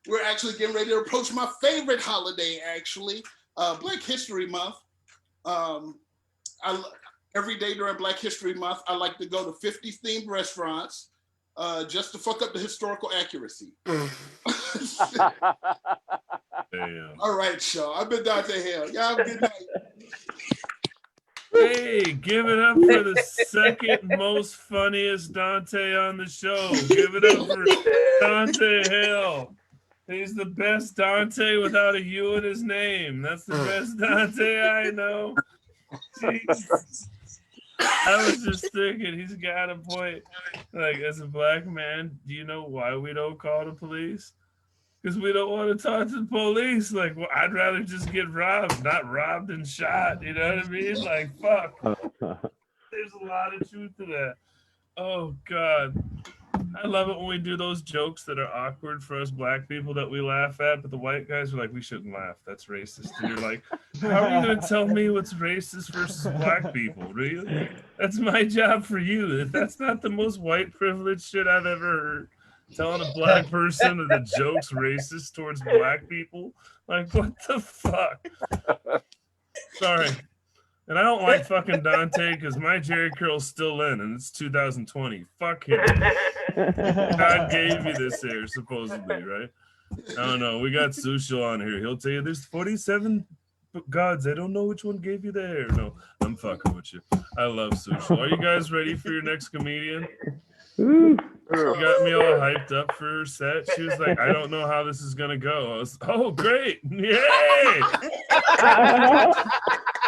We're actually getting ready to approach my favorite holiday, actually, Black History Month. Every day during Black History Month, I like to go to 50 themed restaurants just to fuck up the historical accuracy. All right, y'all. I've been Dante Hale. Y'all have a good night. Hey, give it up for the second most funniest Dante on the show. Give it up for Dante Hale. He's the best Dante without a U in his name. That's the best Dante I know. Jeez. I was just thinking, he's got a point. Like, as a black man, do you know why we don't call the police? Because we don't want to talk to the police. Like, well, I'd rather just get robbed, not robbed and shot. You know what I mean? Like, fuck. There's a lot of truth to that. Oh, God. I love it when we do those jokes that are awkward for us black people that we laugh at, but the white guys are like, we shouldn't laugh. That's racist. And you're like, how are you going to tell me what's racist versus black people? Really? That's my job for you. If that's not the most white privilege shit I've ever heard, telling a black person that the joke's racist towards black people, like, what the fuck? Sorry. And I don't like fucking Dante because my Jerry curl's still in and it's 2020. Fuck him. God gave me this hair, supposedly, right? I don't know. We got Sushil on here. He'll tell you there's 47 gods. I don't know which one gave you the hair. No, I'm fucking with you. I love Sushil. Are you guys ready for your next comedian? She got me all hyped up for her set. She was like, I don't know how this is going to go. I was, oh, great. Yay.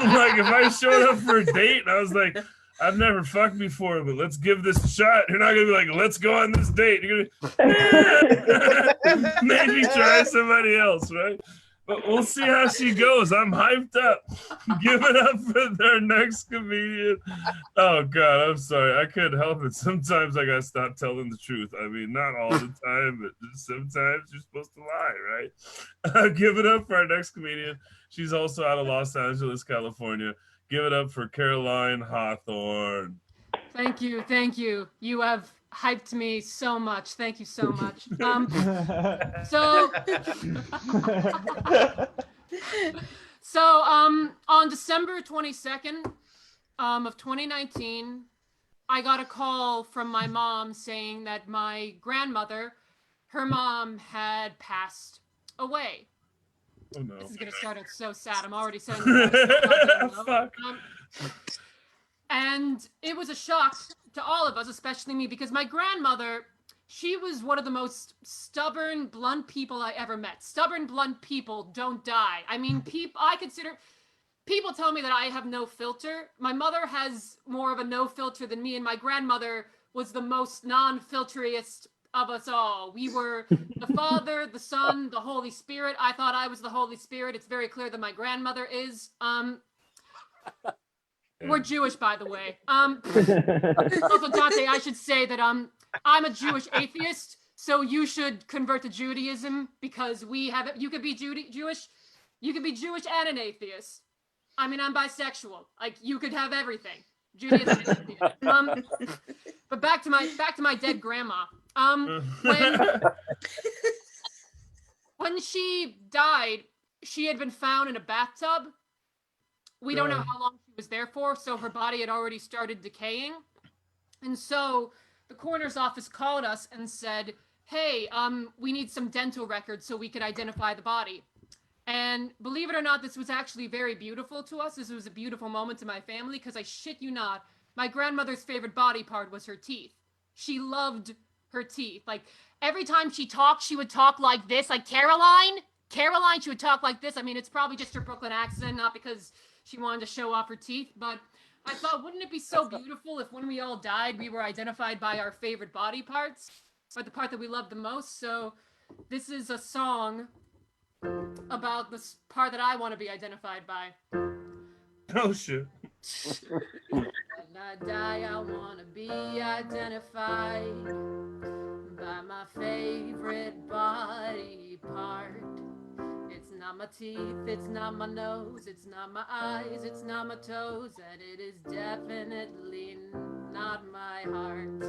Like, if I showed up for a date and I was like, I've never fucked before, but let's give this a shot. You're not going to be like, let's go on this date. You're going to maybe try somebody else, right? But we'll see how she goes. I'm hyped up. Give it up for their next comedian. Oh, God, I'm sorry. I couldn't help it. Sometimes I got to stop telling the truth. I mean, not all the time, but just sometimes you're supposed to lie, right? Give it up for our next comedian. She's also out of Los Angeles, California. Give it up for Caroline Hawthorne. Thank you. Thank you. You have hyped me so much. Thank you so much. On December 22nd of 2019, I got a call from my mom saying that my grandmother, her mom had passed away. Oh, no. This is going to start out so sad. I'm already saying Fuck. And it was a shock to all of us, especially me, because my grandmother, she was one of the most stubborn, blunt people I ever met. Stubborn, blunt people don't die. I mean, people tell me that I have no filter. My mother has more of a no filter than me, and my grandmother was the most non-filteriest of us all. We were the Father, the Son, the Holy Spirit. I thought I was the Holy Spirit. It's very clear that my grandmother is. We're Jewish, by the way. Also, Dante, I should say that I'm a Jewish atheist, so you should convert to Judaism because we have it. You could be Jewish, you could be Jewish and an atheist. I mean, I'm bisexual. Like, you could have everything. Judaism and atheist. But back to my dead grandma. When she died, she had been found in a bathtub. We don't know how long she was there for, so her body had already started decaying. And so the coroner's office called us and said, hey, we need some dental records so we could identify the body. And believe it or not, this was actually very beautiful to us. This was a beautiful moment to my family because I shit you not, my grandmother's favorite body part was her teeth. She loved her teeth. Like, every time she talked, she would talk like this, like Caroline, she would talk like this. I mean, it's probably just her Brooklyn accent, not because she wanted to show off her teeth, but I thought, wouldn't it be so beautiful if when we all died, we were identified by our favorite body parts, or the part that we loved the most? So this is a song about this part that I want to be identified by. Oh, shit. When I die, I want to be identified by my favorite body part. It's not my teeth, it's not my nose, it's not my eyes, it's not my toes, and it is definitely not my heart.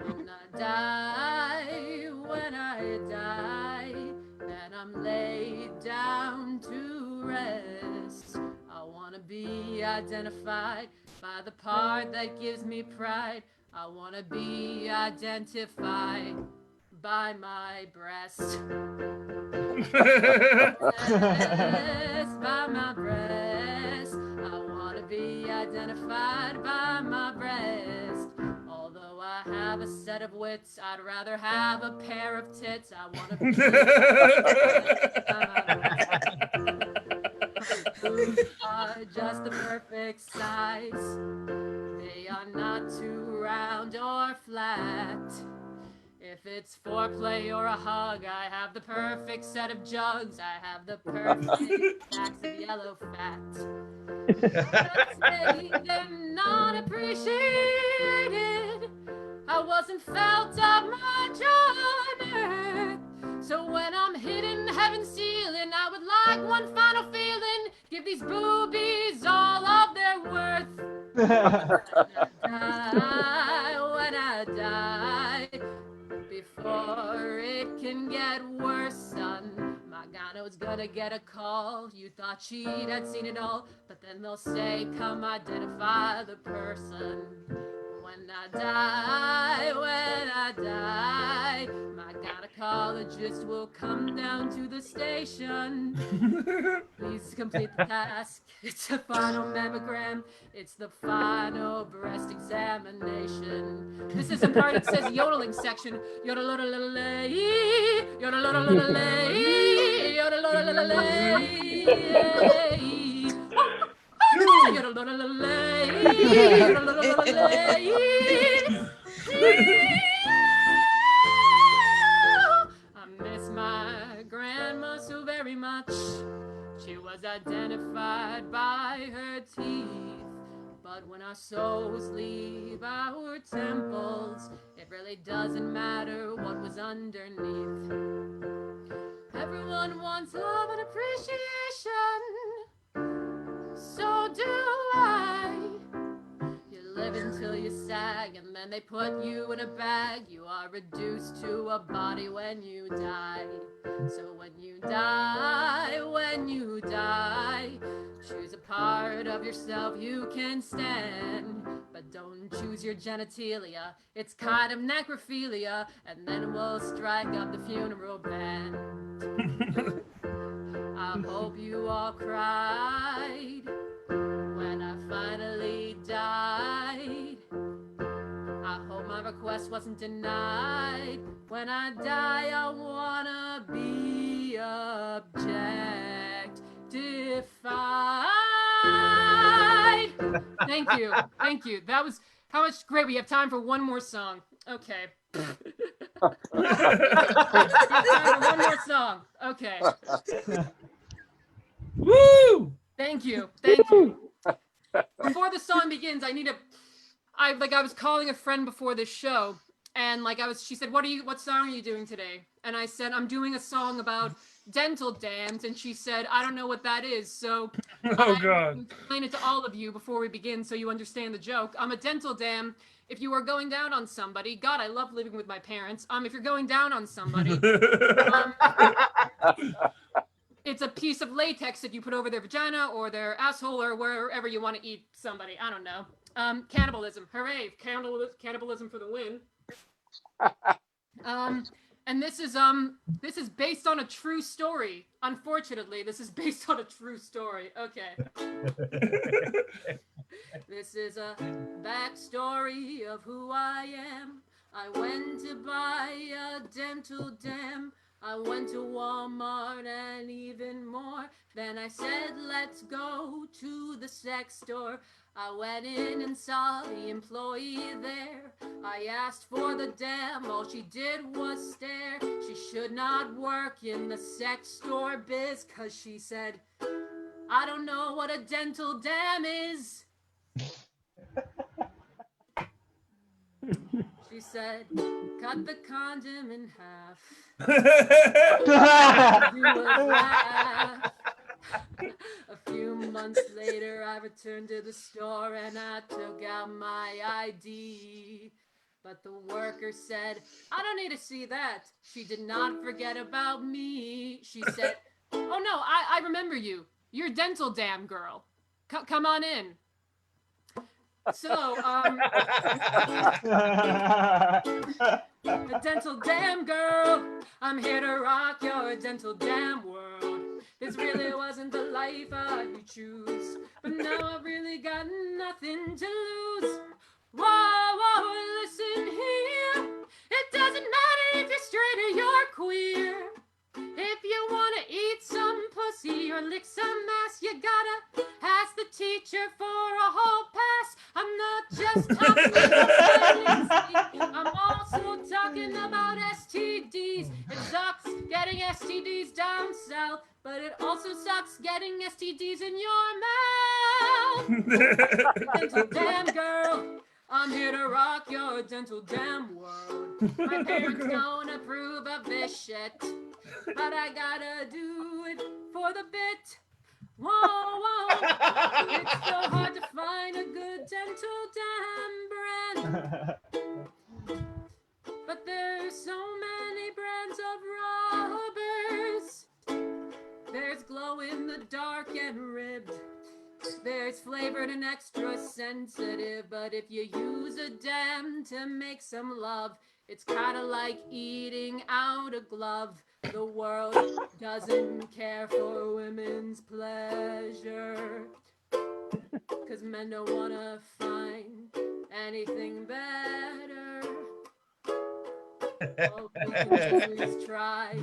When I die, and I'm laid down to rest, I want to be identified by the part that gives me pride. I want to be identified by my breast. Yes, by my breast. I want to be identified by my breast. Although I have a set of wits, I'd rather have a pair of tits. I want to be boobs are just the perfect size. They are not too round or flat. If it's foreplay or a hug, I have the perfect set of jugs. I have the perfect stacks of yellow fat. But say they're not appreciated. I I wasn't felt up much on earth. So when I'm hitting heaven's ceiling, I would like one final feeling. Give these boobies all of their worth. When I die, before it can get worse, son. Magano's gonna get a call. You thought she'd had seen it all, but then they'll say, come identify the person. When I die, my gynecologist will come down to the station. Please complete the task. It's a final mammogram. It's the final breast examination. This is the part that says yodeling section. Yodel-yodel-yodel-lay, yodel-yodel-yodel-lay, yodel-yodel-yodel-lay. I miss my grandma so very much. She was identified by her teeth. But when our souls leave our temples, it really doesn't matter what was underneath. Everyone wants love and appreciation. So do I. You live until you sag, and then they put you in a bag. You are reduced to a body when you die. So when you die, choose a part of yourself you can stand. But don't choose your genitalia, it's kind of necrophilia. And then we'll strike up the funeral band. I hope you all cried when I finally died. I hope my request wasn't denied. When I die, I wanna be objectified. Thank you. Thank you. That was how much great. We have time for one more song. Okay. One more song. Okay. Woo! Thank you. Thank you. Before the song begins, I was calling a friend before this show, and she said, what song are you doing today? And I said, I'm doing a song about dental dams, and she said, I don't know what that is. So Oh God. I'll explain it to all of you before we begin so you understand the joke. A dental dam, if you are going down on somebody, God, I love living with my parents. If you're going down on somebody, it's a piece of latex that you put over their vagina or their asshole or wherever you want to eat somebody. I don't know. Cannibalism. Hooray. Cannibalism for the win. And this is based on a true story. Unfortunately, this is based on a true story. Okay. This is a backstory of who I am. I went to buy a dental dam. I went to Walmart and even more. Then I said, let's go to the sex store. I went in and saw the employee there. I asked for the dam, all she did was stare. She should not work in the sex store biz, 'cause she said, I don't know what a dental dam is. She said, cut the condom in half. You would laugh. A few months later, I returned to the store and I took out my ID. But the worker said, I don't need to see that. She did not forget about me. She said, oh no, I remember you. You're a dental dam girl. Come on in. So, a dental dam girl, I'm here to rock your dental dam world. This really wasn't the life you choose, but now I've really got nothing to lose. Whoa, listen here. It doesn't matter if you're straight or you're queer. If you want to eat some pussy or lick some ass, you gotta ask the teacher for a whole pass. I'm not just talking about pregnancy, I'm also talking about STDs. It sucks getting STDs down south, but it also sucks getting STDs in your mouth. Dental dam girl, I'm here to rock your dental dam world. My parents don't approve of this shit, but I gotta do it for the bit. Whoa, whoa. It's so hard to find a good dental dam brand. But there's so many brands of rubbers. There's glow in the dark and ribbed. There's flavored and extra sensitive. But if you use a dam to make some love, it's kind of like eating out a glove. The world doesn't care for women's pleasure, 'cause men don't want to find anything better. All we can do is try,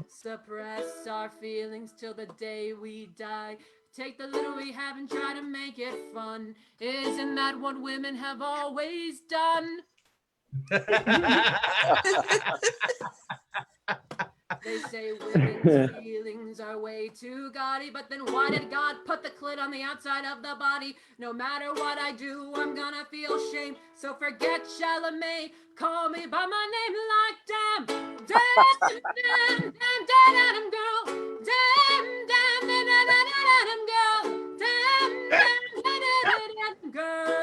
suppress our feelings till the day we die. Take the little we have and try to make it fun. Isn't that what women have always done? They say women's feelings are way too gaudy, but then why did God put the clit on the outside of the body? No matter what I do, I'm gonna feel shame. So forget Chalamet, call me by my name like damn, damn, damn, damn, damn, damn, girl, damn, damn, damn, damn, damn, girl, damn, damn, damn, damn, girl.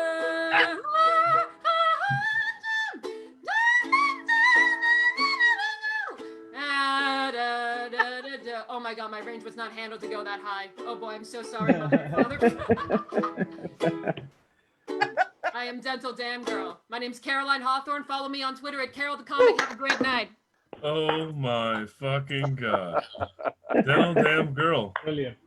Oh my god, my range was not handled to go that high. Oh boy, I'm so sorry, mother and father. I am Dental Dam Girl. My name's Caroline Hawthorne. Follow me on Twitter at Carol the Comic. Have a great night. Oh my fucking god. Dental Dam Girl. Brilliant.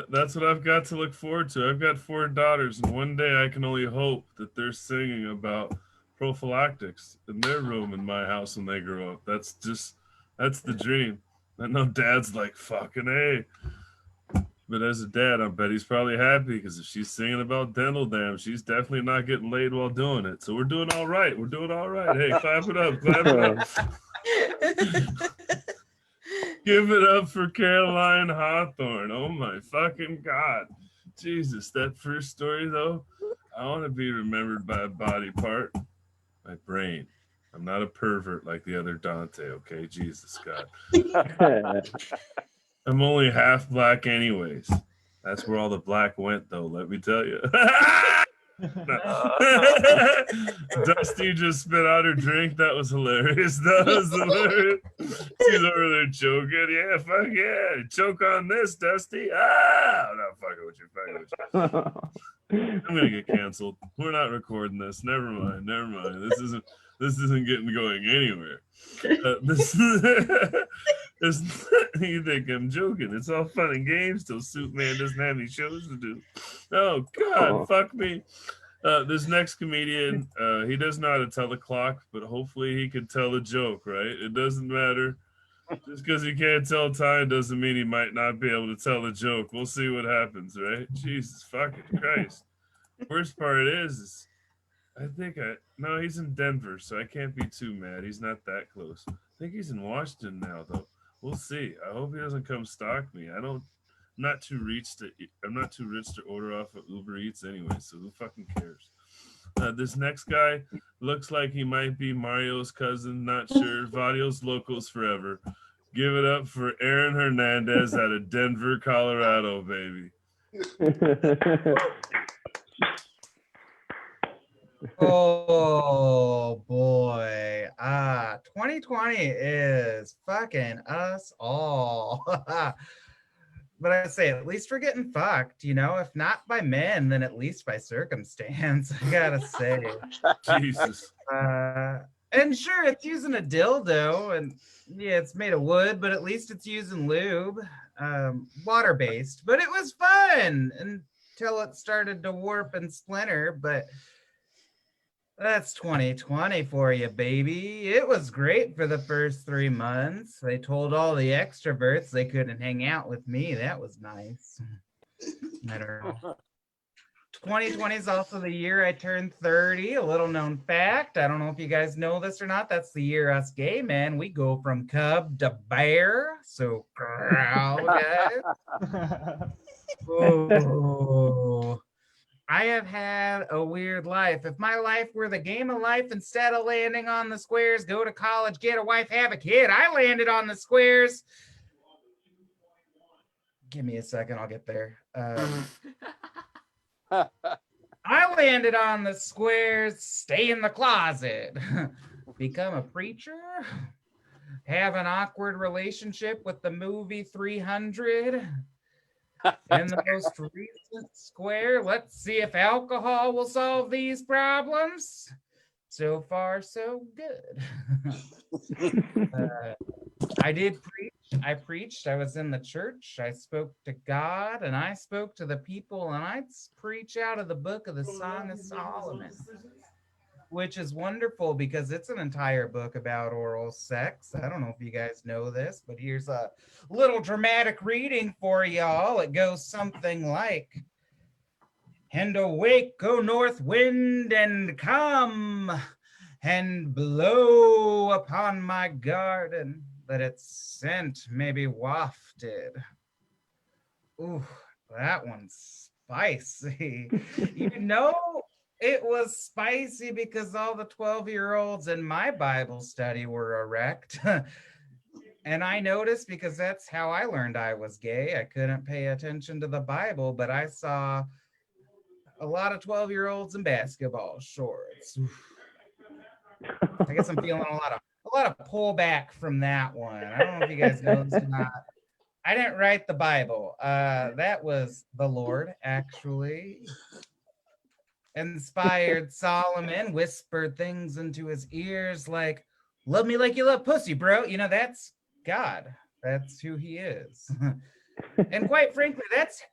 That's what I've got to look forward to. I've got 4 daughters, and one day I can only hope that they're singing about prophylactics in their room in my house when they grow up. That's the dream. I know Dad's like, fucking A. But as a dad, I bet he's probably happy, because if she's singing about dental dam, she's definitely not getting laid while doing it. So we're doing all right. We're doing all right. Hey, clap it up. Clap it up. Give it up for Caroline Hawthorne. Oh my fucking god. Jesus, that first story though, I want to be remembered by a body part. My brain. I'm not a pervert like the other Dante, okay? Jesus, God. I'm only half black anyways. That's where all the black went, though, let me tell you. Dusty just spit out her drink. That was hilarious. That was hilarious. She's over there choking. Yeah, fuck yeah. Choke on this, Dusty. Ah! I'm not fucking with you. I'm going to get canceled. We're not recording this. Never mind. This isn't getting going anywhere. You think I'm joking? It's all fun and games till SuitMan doesn't have any shows to do. Oh God, fuck me. This next comedian, he doesn't know how to tell the clock, but hopefully he can tell a joke, right? It doesn't matter. Just because he can't tell time doesn't mean he might not be able to tell a joke. We'll see what happens, right? Jesus fucking Christ. Worst part is no, he's in Denver, so I can't be too mad. He's not that close. I think he's in Washington now, though. We'll see. I hope he doesn't come stalk me. I'm not too rich to order off of Uber Eats anyway, so who fucking cares? This next guy looks like he might be Mario's cousin, not sure. Vadios Locos forever. Give it up for Aaron Hernandez out of Denver, Colorado, baby. Oh boy. 2020 is fucking us all. But I say, at least we're getting fucked, if not by men, then at least by circumstance, I gotta say. Jesus. And sure, it's using a dildo, and yeah, it's made of wood, but at least it's using lube, water-based. But it was fun until it started to warp and splinter, but that's 2020 for you, baby. It was great for the first 3 months. They told all the extroverts they couldn't hang out with me. That was nice. I don't know. 2020 is also the year I turned 30. A little known fact. I don't know if you guys know this or not. That's the year us gay men, we go from cub to bear. So growl, guys. Oh. I have had a weird life. If my life were the game of life, instead of landing on the squares, go to college, get a wife, have a kid, I landed on the squares. Give me a second, I'll get there. I landed on the squares, stay in the closet, become a preacher, have an awkward relationship with the movie 300. And the most recent square, let's see if alcohol will solve these problems. So far, so good. I did preach. I preached. I was in the church. I spoke to God and I spoke to the people, and I preach out of the book of the Song of Solomon, which is wonderful because it's an entire book about oral sex. I don't know if you guys know this, but here's a little dramatic reading for y'all. It goes something like, "And awake, O north wind, and come and blow upon my garden, that its scent may be wafted." Ooh, that one's spicy. You know, it was spicy because all the 12-year-olds in my Bible study were erect. And I noticed, because that's how I learned I was gay. I couldn't pay attention to the Bible, but I saw a lot of 12-year-olds in basketball shorts. I guess I'm feeling a lot of pullback from that one. I don't know if you guys know this or not. I didn't write the Bible. That was the Lord, actually. Inspired Solomon, whispered things into his ears like, "Love me like you love pussy, bro." You know, that's God. That's who he is. And quite frankly, that's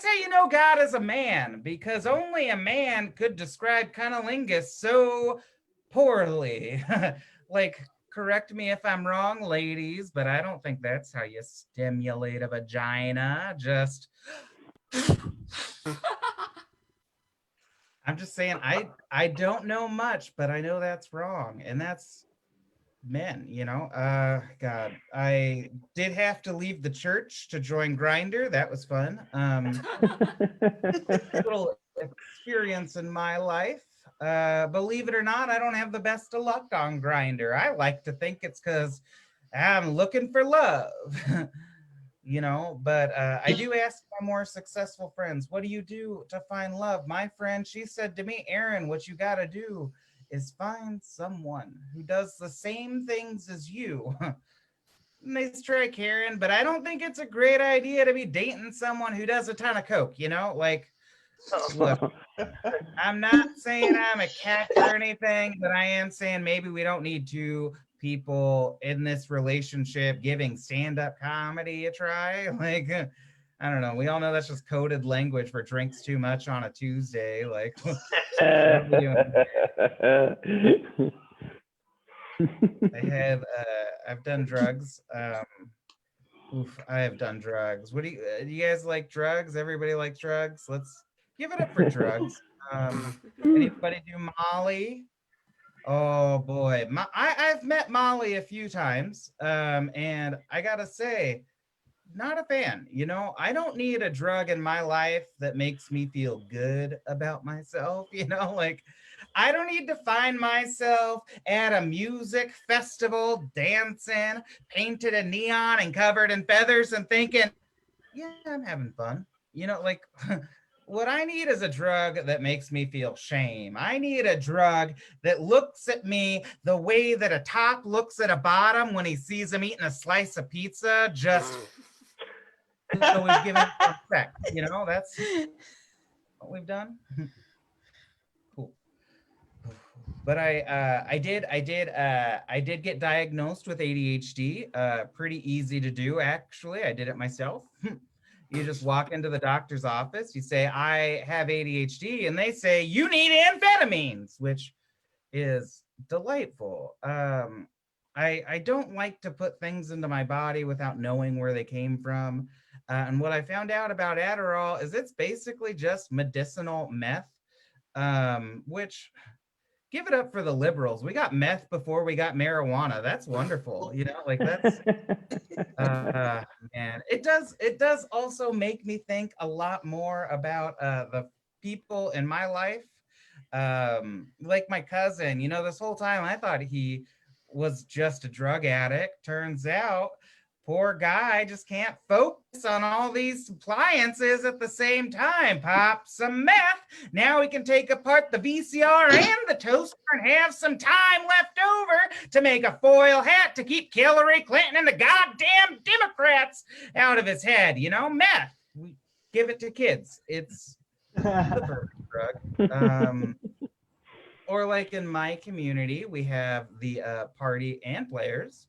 how you know God is a man, because only a man could describe cunnilingus so poorly. Like, correct me if I'm wrong, ladies, but I don't think that's how you stimulate a vagina. Just I'm just saying, I don't know much, but I know that's wrong, and that's men, you know. God, I did have to leave the church to join Grindr. That was fun. Little experience in my life. Believe it or not, I don't have the best of luck on Grindr. I like to think it's because I'm looking for love. You know, but I do ask my more successful friends, what do you do to find love? My friend, she said to me, Aaron, what you got to do is find someone who does the same things as you. Nice try, Karen, but I don't think it's a great idea to be dating someone who does a ton of coke, you know? Like, look, I'm not saying I'm a cat or anything, but I am saying maybe we don't need two people in this relationship giving stand-up comedy a try. Like, I don't know. We all know that's just coded language for drinks too much on a Tuesday. Like, what are we doing? I've done drugs. I have done drugs. What do you guys like drugs? Everybody likes drugs. Let's give it up for drugs. Anybody do Molly? Oh boy, I've met Molly a few times, and I gotta say, not a fan. You know, I don't need a drug in my life that makes me feel good about myself. You know, like, I don't need to find myself at a music festival dancing, painted in neon and covered in feathers and thinking, yeah, I'm having fun. You know, like, what I need is a drug that makes me feel shame. I need a drug that looks at me the way that a top looks at a bottom when he sees him eating a slice of pizza, just so he's giving it respect. You know, that's what we've done. Cool. But I did get diagnosed with ADHD. Pretty easy to do, actually. I did it myself. You just walk into the doctor's office, you say, I have ADHD, and they say, you need amphetamines, which is delightful. I don't like to put things into my body without knowing where they came from. And what I found out about Adderall is it's basically just medicinal meth, which, give it up for the liberals. We got meth before we got marijuana. That's wonderful. You know, like, that's, man, it does also make me think a lot more about the people in my life. Like my cousin, this whole time I thought he was just a drug addict. Turns out, poor guy just can't focus on all these appliances at the same time. Pop some meth. Now he can take apart the VCR and the toaster and have some time left over to make a foil hat to keep Hillary Clinton and the goddamn Democrats out of his head. Meth. We give it to kids. It's the perfect drug. Or like in my community, we have the party and players.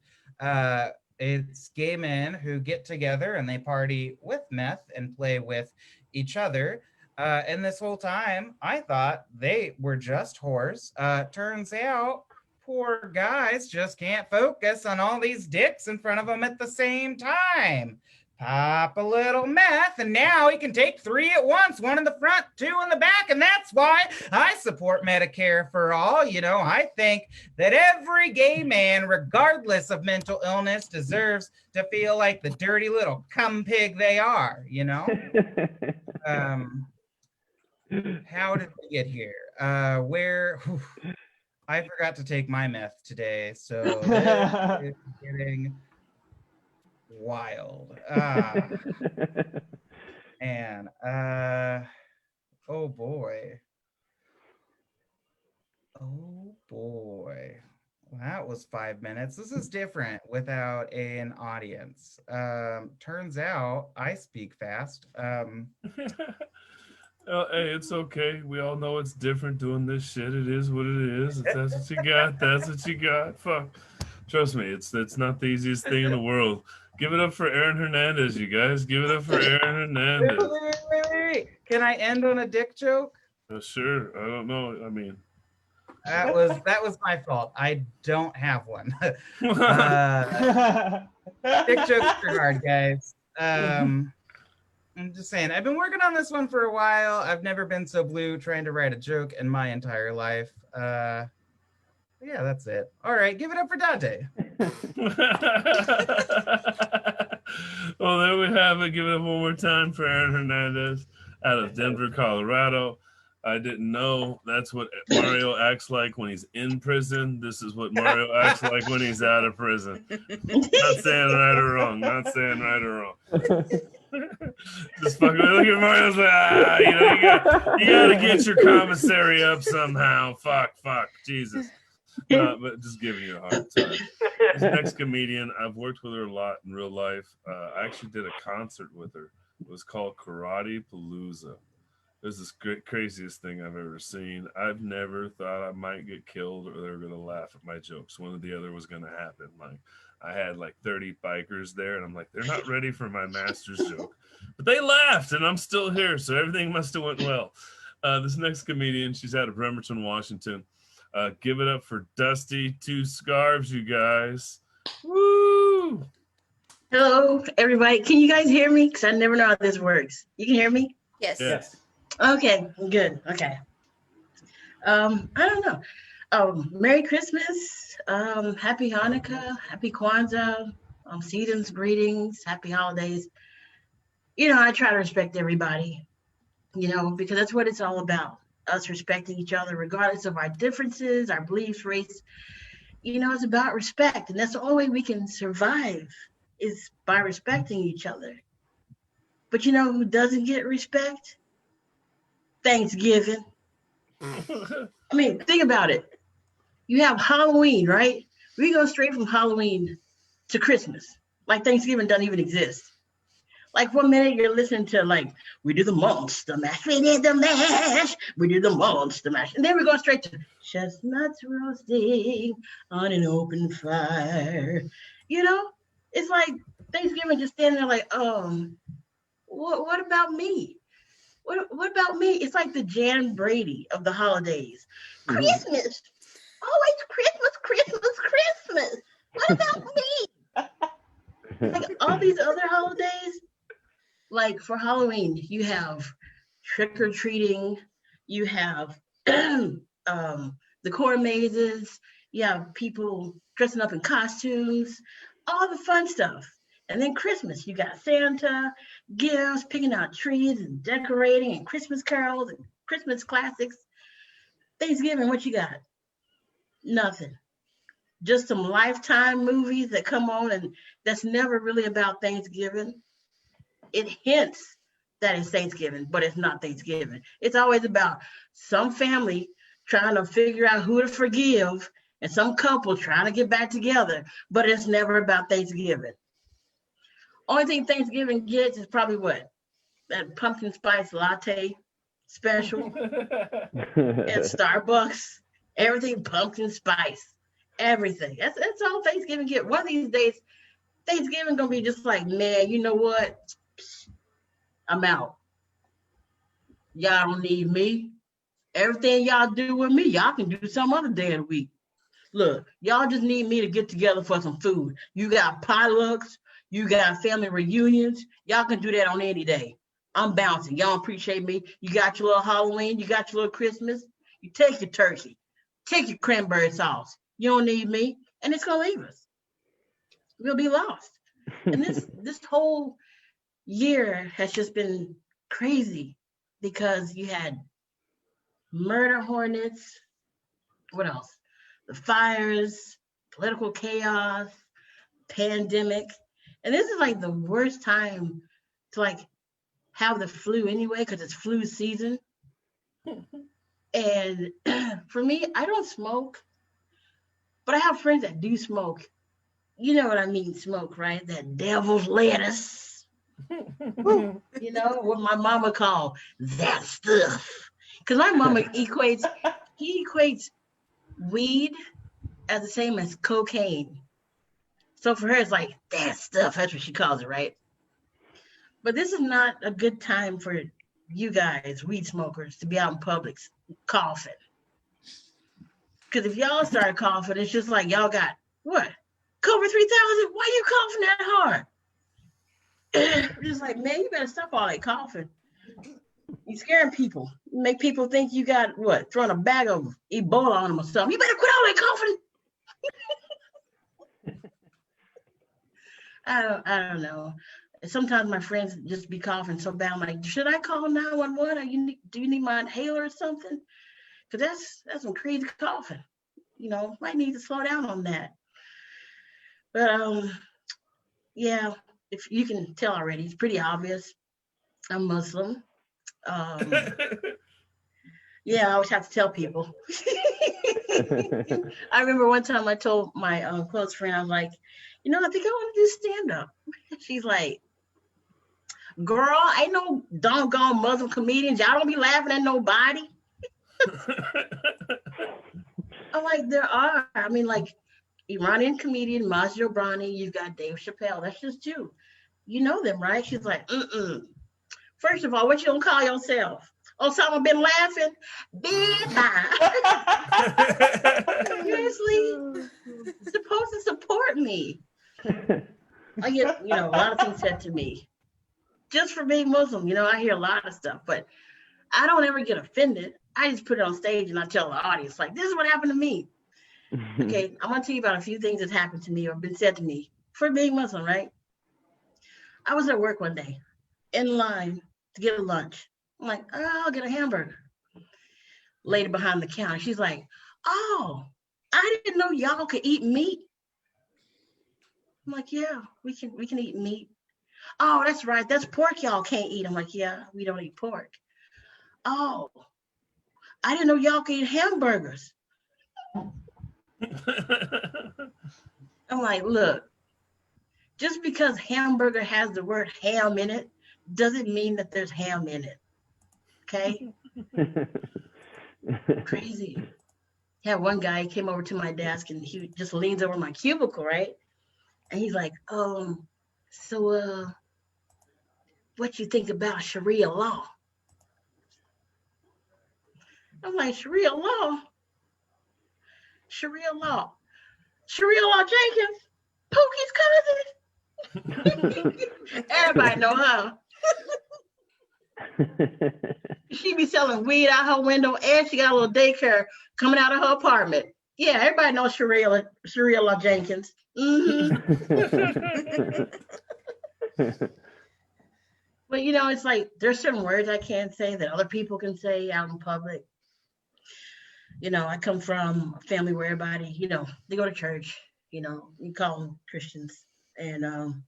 It's gay men who get together and they party with meth and play with each other. And this whole time, I thought they were just whores. Turns out, poor guys just can't focus on all these dicks in front of them at the same time. Pop a little meth, and now he can take 3 at once, 1 in the front, 2 in the back, and that's why I support Medicare for all. I think that every gay man, regardless of mental illness, deserves to feel like the dirty little cum pig they are, How did we get here? I forgot to take my meth today, so it's getting wild. And oh boy, that was 5 minutes. This is different without an audience. Turns out I speak fast. Oh, hey, it's okay. We all know it's different doing this shit. It is what it is. If that's what you got, that's what you got. Fuck. Trust me, it's not the easiest thing in the world. Give it up for Aaron Hernandez, you guys. Give it up for Aaron Hernandez. Wait. Can I end on a dick joke? Sure. I don't know. I mean, that was my fault. I don't have one. Dick jokes are hard, guys. I'm just saying, I've been working on this one for a while. I've never been so blue trying to write a joke in my entire life. Yeah, that's it. All right, give it up for Dante. Well, there we have it. Give it up one more time for Aaron Hernandez out of Denver, Colorado. I didn't know that's what Mario acts like when he's in prison. This is what Mario acts like when he's out of prison. Not saying right or wrong. Not saying right or wrong. Just fucking look at Mario's like, you gotta get your commissary up somehow. Fuck, Jesus. But just giving you a hard time. This next comedian, I've worked with her a lot in real life. I actually did a concert with her. It was called Karate Palooza. It was this craziest thing I've ever seen. I've never thought I might get killed or they were gonna laugh at my jokes. One or the other was gonna happen. Like, I had like 30 bikers there, and I'm like, they're not ready for my master's joke. But they laughed, and I'm still here, so everything must have went well. This next comedian, she's out of Bremerton, Washington. Give it up for Dusty TwoScarves, you guys. Woo! Hello, everybody. Can you guys hear me? Because I never know how this works. You can hear me? Yes. Okay, good. Okay. I don't know. Merry Christmas. Happy Hanukkah. Happy Kwanzaa. Season's greetings. Happy holidays. I try to respect everybody, because that's what it's all about. Us respecting each other, regardless of our differences, our beliefs, race. It's about respect. And that's the only way we can survive is by respecting each other. But who doesn't get respect? Thanksgiving. I mean, think about it. You have Halloween, right? We go straight from Halloween to Christmas. Like Thanksgiving doesn't even exist. Like 1 minute you're listening to we do the monster mash, we did the mash, we do the monster mash. And then we go straight to chestnuts roasting on an open fire. It's like Thanksgiving just standing there like, what about me? What about me? It's like the Jan Brady of the holidays. Christmas. Always Christmas. What about me? Like all these other holidays, like for Halloween, you have trick-or-treating, you have the corn mazes, you have people dressing up in costumes, all the fun stuff. And then Christmas, you got Santa, gifts, picking out trees and decorating and Christmas carols and Christmas classics. Thanksgiving, what you got? Nothing. Just some Lifetime movies that come on, and that's never really about Thanksgiving. It hints that it's Thanksgiving, but it's not Thanksgiving. It's always about some family trying to figure out who to forgive and some couple trying to get back together, but it's never about Thanksgiving. Only thing Thanksgiving gets is probably what? That pumpkin spice latte special at Starbucks. Everything pumpkin spice. Everything. That's all Thanksgiving get. One of these days, Thanksgiving gonna be just like, man, you know what? I'm out. Y'all don't need me. Everything y'all do with me, y'all can do some other day of the week. Look, y'all just need me to get together for some food. You got potlucks, you got family reunions. Y'all can do that on any day. I'm bouncing. Y'all appreciate me. You got your little Halloween, you got your little Christmas. You take your turkey, take your cranberry sauce. You don't need me, and it's gonna leave us. We'll be lost. And this whole year has just been crazy because you had murder hornets. What else? The fires, political chaos, pandemic. And this is like the worst time to like have the flu anyway, because it's flu season. And for me, I don't smoke, but I have friends that do smoke. You know what I mean, smoke, right? That devil's lettuce. You know, what my mama called that stuff. Because my mama equates weed as the same as cocaine. So for her, it's like that stuff. That's what she calls it, right? But this is not a good time for you guys, weed smokers, to be out in public coughing. Because if y'all start coughing, it's just like y'all got what? COVID 3000? Why you coughing that hard? Just like, man, you better stop all that coughing. You scaring people. You make people think you got what? Throwing a bag of Ebola on them or something. You better quit all that coughing. I don't know. Sometimes my friends just be coughing so bad. I'm like, should I call 911? Or do you need my inhaler or something? Because that's some crazy coughing. You know, might need to slow down on that. But yeah, if you can tell already, it's pretty obvious. I'm Muslim. Yeah, I always have to tell people. I remember one time I told my close friend, I was like, you know, I think I want to do stand-up. She's like, girl, ain't no doggone Muslim comedians. Y'all don't be laughing at nobody. I'm like, there are. I mean, like, Iranian comedian Majid Obrani, you've got Dave Chappelle. That's just two. You know them, right? She's like, First of all, what you gonna call yourself? Osama bin Laughing? Seriously? Supposed to support me. I get, you know, a lot of things said to me. Just for being Muslim, you know, I hear a lot of stuff, but I don't ever get offended. I just put it on stage and I tell the audience, like, this is what happened to me. Okay, I'm gonna tell you about a few things that happened to me or been said to me for being Muslim, right? I was at work one day in line to get a lunch. I'm like, oh, I'll get a hamburger. Lady behind the counter, she's like, oh, I didn't know y'all could eat meat. I'm like, yeah, we can eat meat. Oh, that's right, that's pork y'all can't eat. I'm like, yeah, we don't eat pork. Oh, I didn't know y'all could eat hamburgers. I'm like, look, just because hamburger has the word ham in it doesn't mean that there's ham in it. Okay? Crazy. Yeah, one guy came over to my desk and he just leans over my cubicle, right? And he's like, so what you think about Sharia law? I'm like, Sharia law? Sharia law. Sharia law Jenkins, Pookie's cousin. Everybody know her. She be selling weed out her window and she got a little daycare coming out of her apartment. Yeah, everybody knows Sharia law Jenkins. But you know, it's like there's certain words I can't say that other people can say out in public. You know, I come from a family where everybody, you know, they go to church. You know, we call them Christians, and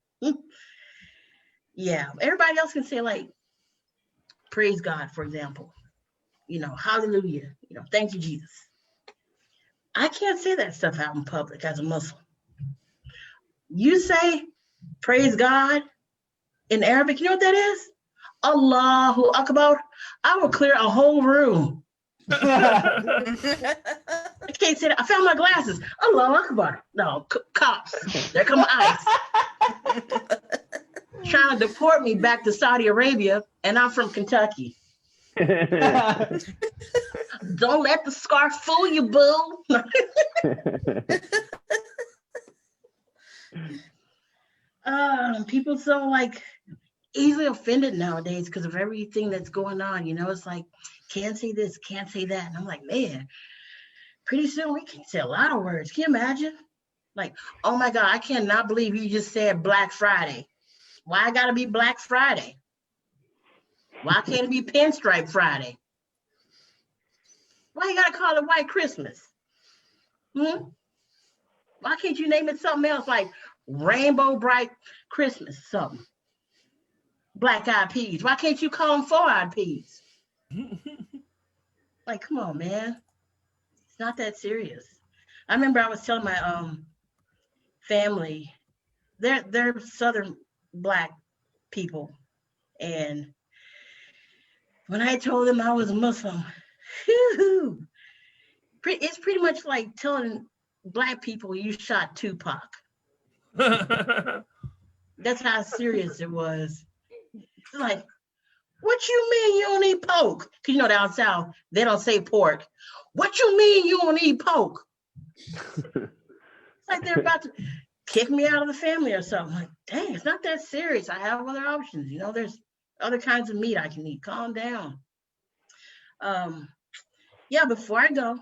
yeah, everybody else can say like, praise God, for example. You know, hallelujah. You know, thank you, Jesus. I can't say that stuff out in public as a Muslim. You say praise God in Arabic, you know what that is? Allahu Akbar. I will clear a whole room. I can't say that. I found my glasses. Allahu Akbar. No, cops. There come ICE. Trying to deport me back to Saudi Arabia, and I'm from Kentucky. Don't let the scarf fool you, boo. People so like easily offended nowadays because of everything that's going on. You know, it's like, can't say this, can't say that. And I'm like, man, pretty soon we can say a lot of words. Can you imagine? Like, oh my God, I cannot believe you just said Black Friday. Why gotta be Black Friday? Why can't it be Pinstripe Friday? Why you gotta call it White Christmas? Why can't you name it something else like Rainbow Bright Christmas or something? Black Eyed Peas. Why can't you call them Four-Eyed Peas? Like, come on, man. It's not that serious. I remember I was telling my family, they're Southern Black people, and when I told them I was a Muslim, it's pretty much like telling Black people you shot Tupac. That's how serious it was. It's like, what you mean you don't eat pork? Because you know down south, they don't say pork. What you mean you don't eat pork? It's like they're about to kick me out of the family or something. Like, dang, it's not that serious. I have other options. You know, there's other kinds of meat I can eat. Calm down. Yeah, before I go,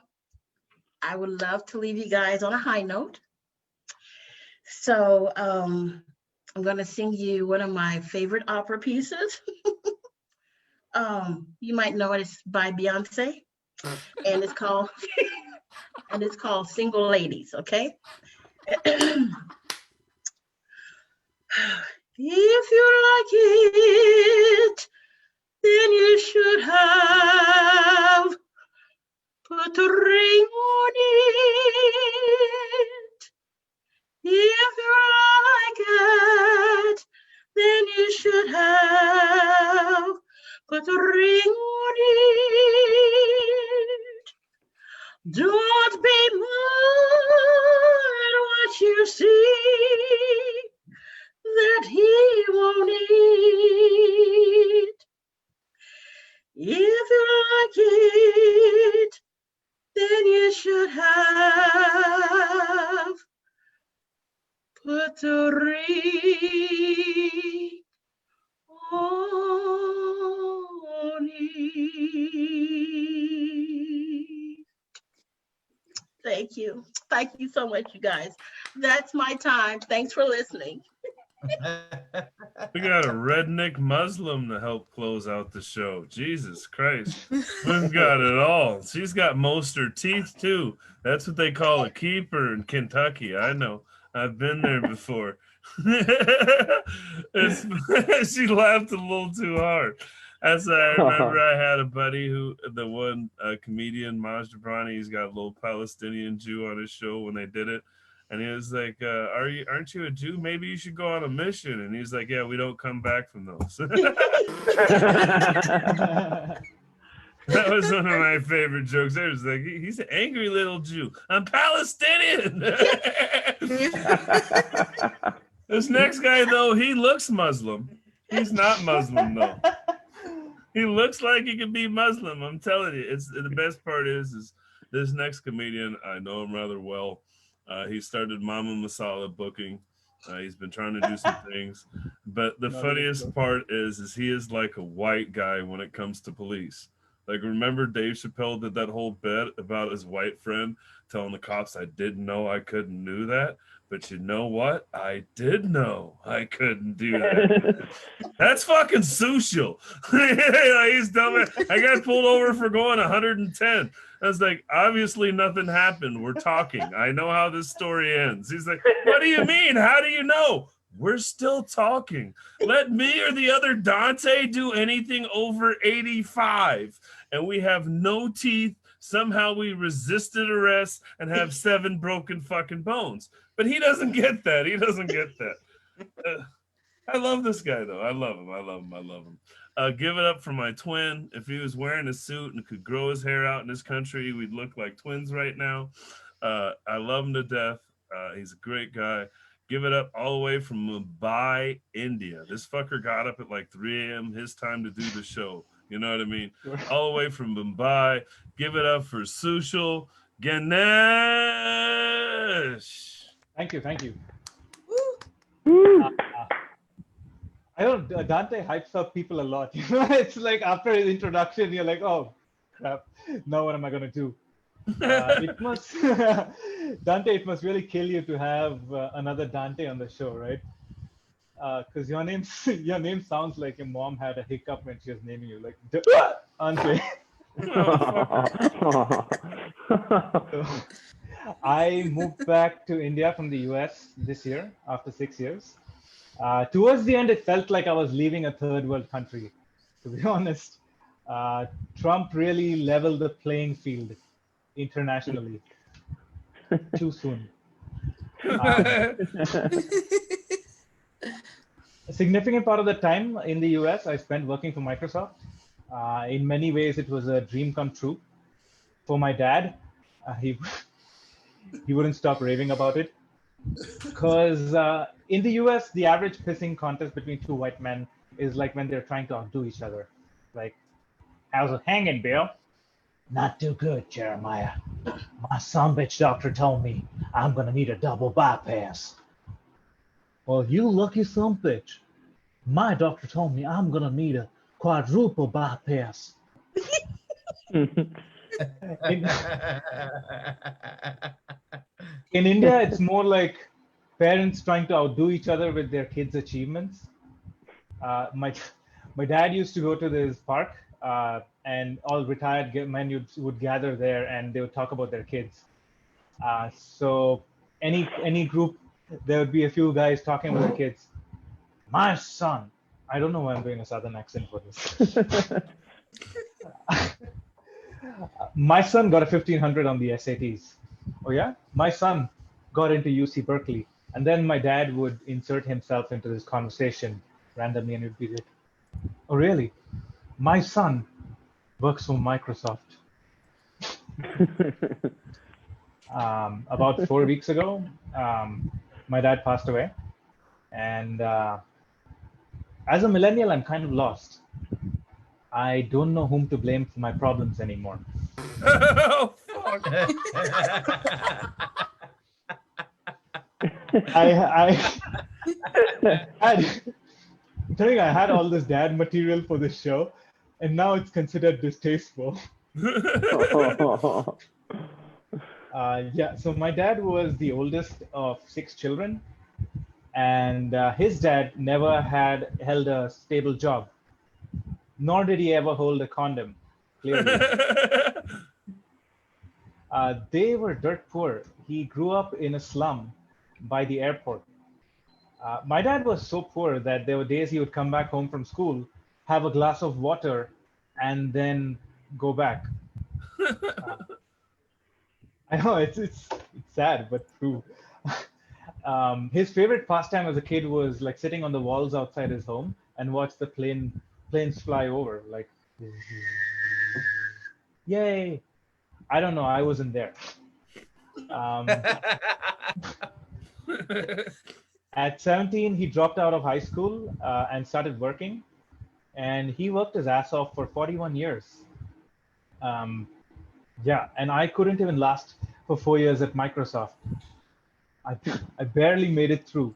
I would love to leave you guys on a high note. So I'm going to sing you one of my favorite opera pieces. You might know it. It's by Beyonce, and it's called Single Ladies. Okay. If you like it, then you should have put a ring on it. If you like it, then you should have put a ring on it. Don't be mad what you see that he won't eat. If you like it, then you should have put a ring on it. Thank you. Thank you so much, you guys. That's my time. Thanks for listening. We got a redneck Muslim to help close out the show. Jesus Christ. We've got it all. She's got most her teeth too. That's what they call a keeper in Kentucky. I know. I've been there before. She laughed a little too hard. As I remember, I had a buddy the one comedian, Maj Jabrani, he's got a little Palestinian Jew on his show when they did it. And he was like, aren't you a Jew? Maybe you should go on a mission. And he's like, yeah, we don't come back from those. That was one of my favorite jokes. There was like, he's an angry little Jew. I'm Palestinian. This next guy, though, he looks Muslim. He's not Muslim, though. He looks like he could be Muslim. I'm telling you, it's the best part is this next comedian. I know him rather well. He started Mama Masala booking. He's been trying to do some things, but the funniest part is he is like a white guy when it comes to police. Like, remember Dave Chappelle did that whole bit about his white friend telling the cops, I didn't know I couldn't do that. But you know what? I did know I couldn't do that. That's fucking Sushil. He's dumb. I got pulled over for going 110. I was like, obviously nothing happened. We're talking. I know how this story ends. He's like, what do you mean? How do you know? We're still talking. Let me or the other Dante do anything over 85. And we have no teeth. Somehow we resisted arrest and have 7 broken fucking bones. But he doesn't get that. He doesn't get that. I love this guy, though. I love him. I love him. I love him. Give it up for my twin. If he was wearing a suit and could grow his hair out in this country, we'd look like twins right now. I love him to death. He's a great guy. Give it up all the way from Mumbai, India. This fucker got up at like 3 a.m. his time to do the show. You know what I mean? All the way from Mumbai. Give it up for Sushil Ganesh. Thank you. Thank you. Woo. I don't, Dante hypes up people a lot. You know, it's like after his introduction, you're like, oh, crap. Now what am I going to do? It must, Dante, it must really kill you to have another Dante on the show, right? Because your name sounds like your mom had a hiccup when she was naming you, like Dante. So, I moved back to India from the US this year after 6 years. Towards the end, it felt like I was leaving a third world country, to be honest. Trump really leveled the playing field internationally too soon. A significant part of the time in the US I spent working for Microsoft. In many ways, it was a dream come true. For my dad, he wouldn't stop raving about it. Because in the US, the average pissing contest between 2 white men is like when they're trying to outdo each other. Like, how's it hanging, Bill? Not too good, Jeremiah. My son-bitch doctor told me I'm going to need a double bypass. Well, you lucky son-bitch. My doctor told me I'm going to need a quadruple bypass. In India, it's more like parents trying to outdo each other with their kids' achievements. My dad used to go to this park, and all retired men would gather there, and they would talk about their kids. So any group, there would be a few guys talking about their kids. My son, I don't know why I'm doing a southern accent for this. My son got a 1500 on the SATs. Oh yeah? My son got into UC Berkeley. And then my dad would insert himself into this conversation randomly, and it would be like, oh really? My son works for Microsoft. About 4 weeks ago, my dad passed away. And as a millennial, I'm kind of lost. I don't know whom to blame for my problems anymore. Oh, fuck. I had all this dad material for this show, and now it's considered distasteful. Yeah, so my dad was the oldest of 6 children, and his dad never held a stable job, nor did he ever hold a condom, clearly. They were dirt poor. He grew up in a slum by the airport. My dad was so poor that there were days he would come back home from school, have a glass of water, and then go back. I know it's sad, but true. His favorite pastime as a kid was like sitting on the walls outside his home and watch the planes fly over. Like, yay! I don't know. I wasn't there. At 17, he dropped out of high school and started working, and he worked his ass off for 41 years. Yeah, and I couldn't even last for 4 years at Microsoft. I barely made it through.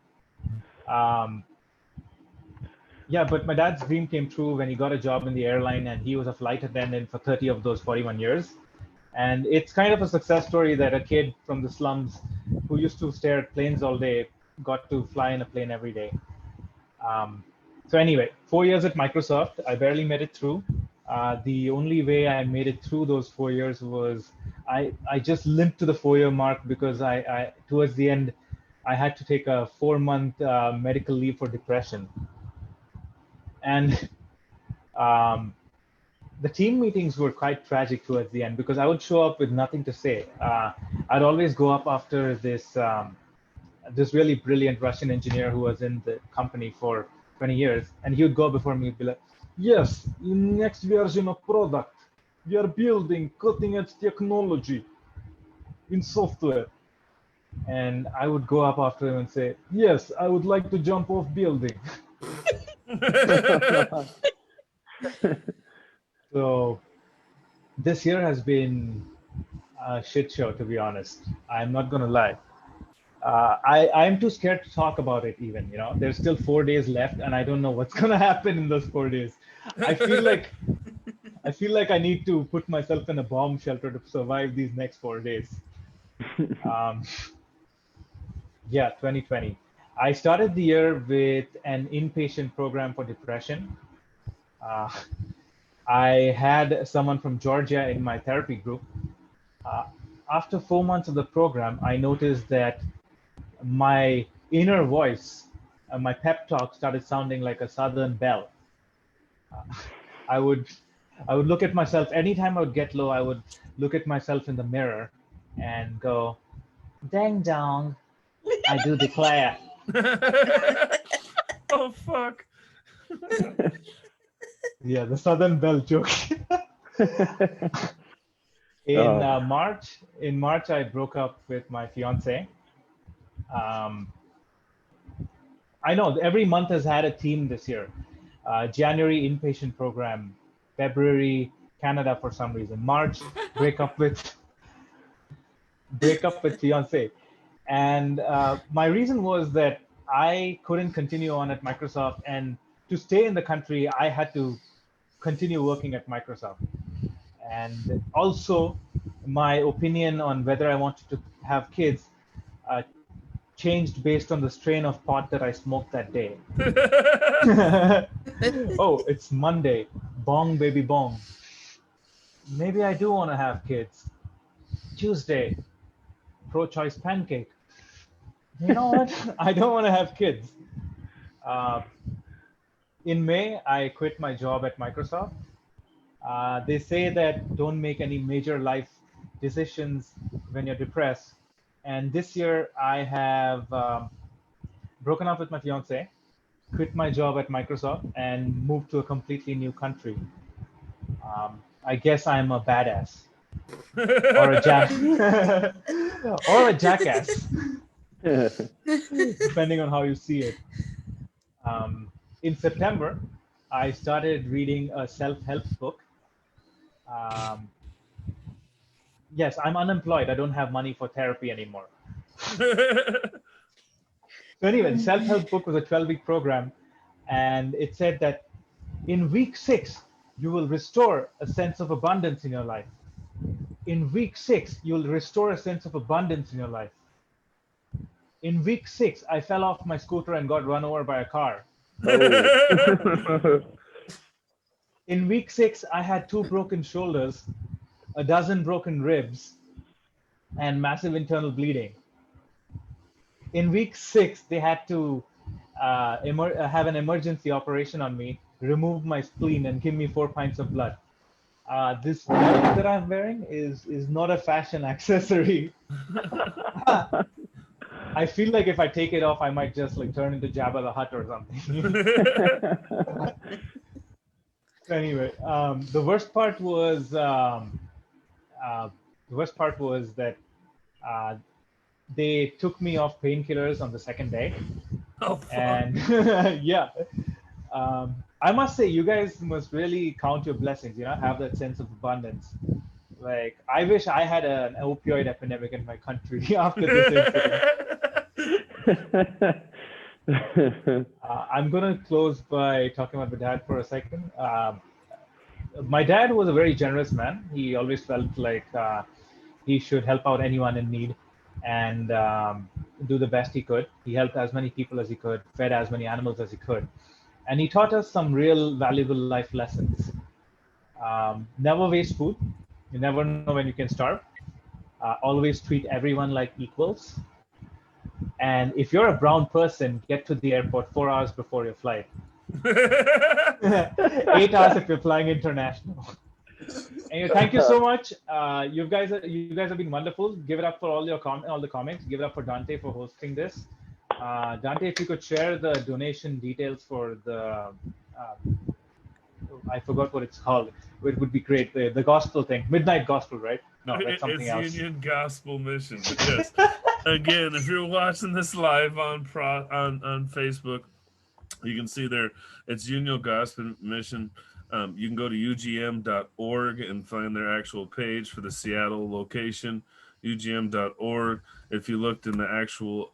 Yeah, but my dad's dream came true when he got a job in the airline, and he was a flight attendant for 30 of those 41 years. And it's kind of a success story that a kid from the slums who used to stare at planes all day got to fly in a plane every day. So anyway, 4 years at Microsoft, I barely made it through. The only way I made it through those 4 years was I just limped to the 4 year mark because I towards the end, I had to take a 4 month medical leave for depression. And the team meetings were quite tragic towards the end because I would show up with nothing to say. I'd always go up after this really brilliant Russian engineer who was in the company for 20 years, and he would go before me and be like, "Yes, in next version of product, we are building cutting-edge technology in software." And I would go up after him and say, "Yes, I would like to jump off building." So this year has been a shit show, to be honest. I'm not gonna lie. I'm too scared to talk about it even, you know. There's still 4 days left and I don't know what's gonna happen in those 4 days. I feel like I need to put myself in a bomb shelter to survive these next 4 days. Yeah, 2020. I started the year with an inpatient program for depression. I had someone from Georgia in my therapy group. After 4 months of the program, I noticed that my inner voice, my pep talk started sounding like a Southern belle. I would look at myself anytime I would get low. I would look at myself in the mirror and go, "Dang dong, I do declare." Oh fuck. Yeah, the Southern belle joke. In March, I broke up with my fiance. I know every month has had a theme this year. January, inpatient program. February, Canada for some reason. March, break up with fiance. And my reason was that I couldn't continue on at Microsoft, and to stay in the country, I had to continue working at Microsoft. And also, my opinion on whether I wanted to have kids changed based on the strain of pot that I smoked that day. Oh, it's Monday. Bong, baby, bong. Maybe I do want to have kids. Tuesday, pro-choice pancake. You know what? I don't want to have kids. In May, I quit my job at Microsoft. They say that don't make any major life decisions when you're depressed. And this year, I have broken up with my fiance, quit my job at Microsoft, and moved to a completely new country. I guess I'm a badass, or or a jackass, depending on how you see it. In September, I started reading a self-help book. Yes, I'm unemployed. I don't have money for therapy anymore. So anyway, the self-help book was a 12-week program, and it said that in week 6, you will restore a sense of abundance in your life. In week 6, you'll restore a sense of abundance in your life. In week 6, I fell off my scooter and got run over by a car. Oh. In week 6, I had 2 broken shoulders, a dozen broken ribs, and massive internal bleeding. In week 6, they had to have an emergency operation on me, remove my spleen, and give me 4 pints of blood. This belt that I'm wearing is not a fashion accessory. I feel like if I take it off, I might just like turn into Jabba the Hutt or something. Anyway, the worst part was that they took me off painkillers on the second day. Oh, fuck. And yeah, I must say, you guys must really count your blessings, you know, have that sense of abundance. Like, I wish I had an opioid epidemic in my country after this incident. I'm going to close by talking about my dad for a second. My dad was a very generous man. He always felt like he should help out anyone in need and do the best he could. He helped as many people as he could, fed as many animals as he could. And he taught us some real valuable life lessons. Never waste food. You never know when you can starve. Always treat everyone like equals. And if you're a brown person, get to the airport 4 hours before your flight. 8 hours if you're flying international. Anyway, thank you so much. You guys have been wonderful. Give it up for all the comments. Give it up for Dante for hosting this. Dante, if you could share the donation details for the I forgot what it's called. It would be great. The gospel thing, midnight gospel, right? No, that's something else. It's Union Gospel Mission. But yes, again, if you're watching this live on Facebook, you can see there. It's Union Gospel Mission. You can go to ugm.org and find their actual page for the Seattle location. ugm.org. If you looked in the actual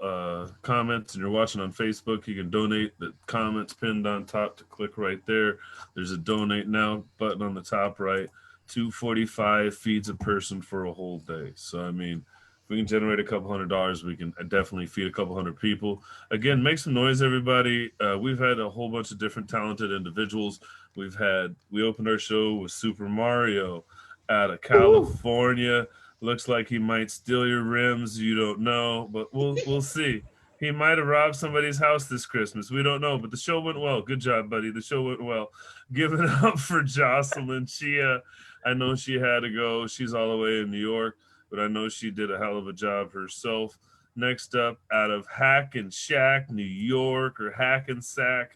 comments and you're watching on Facebook, you can donate. The comments pinned on top to click right there. There's a donate now button on the top right. $2.45 feeds a person for a whole day. So I mean, if we can generate a couple $100, we can definitely feed a couple hundred people. Again, make some noise, everybody. We've had a whole bunch of different talented individuals. We opened our show with Super Mario out of California. Looks like he might steal your rims. You don't know, but we'll see. He might have robbed somebody's house this Christmas. We don't know, but the show went well. Good job, buddy. The show went well. Give it up for Jocelyn, Chia. I know she had to go. She's all the way in New York, but I know she did a hell of a job herself. Next up, out of Hackensack, New York, or Hackensack.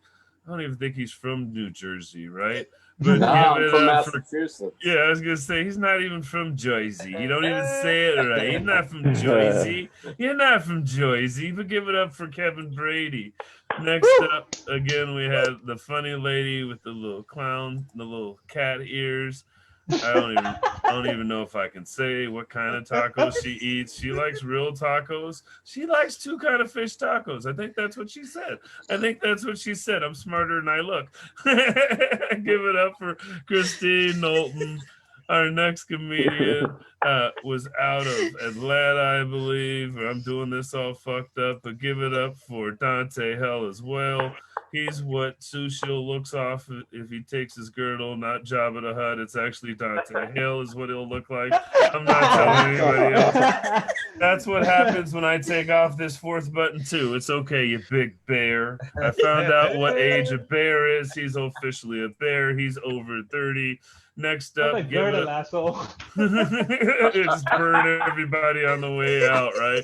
I don't even think he's from New Jersey, right? But no, from Massachusetts. Yeah, I was gonna say he's not even from Jersey. You don't even say it right. He's not from Jersey. You're not from Jersey. But give it up for Kevin Brady. Next up, again, we have the funny lady with the little clown, the little cat ears. I don't even know if I can say what kind of tacos she eats. She likes real tacos. She likes 2 kind of fish tacos. I think that's what she said. I'm smarter than I look. Give it up for Kristine, Knowlton. Our next comedian was out of Atlanta, I believe. I'm doing this all fucked up, but give it up for Dante Hale as well. He's what Sushil looks off if he takes his girdle, not Jabba the Hutt. It's actually Dante. Hale is what he'll look like. I'm not telling anybody else. That's what happens when I take off this 4th button too. It's okay, you big bear. I found out what age a bear is. He's officially a bear. He's over 30. Next up, give it asshole. Just burn everybody on the way out, right?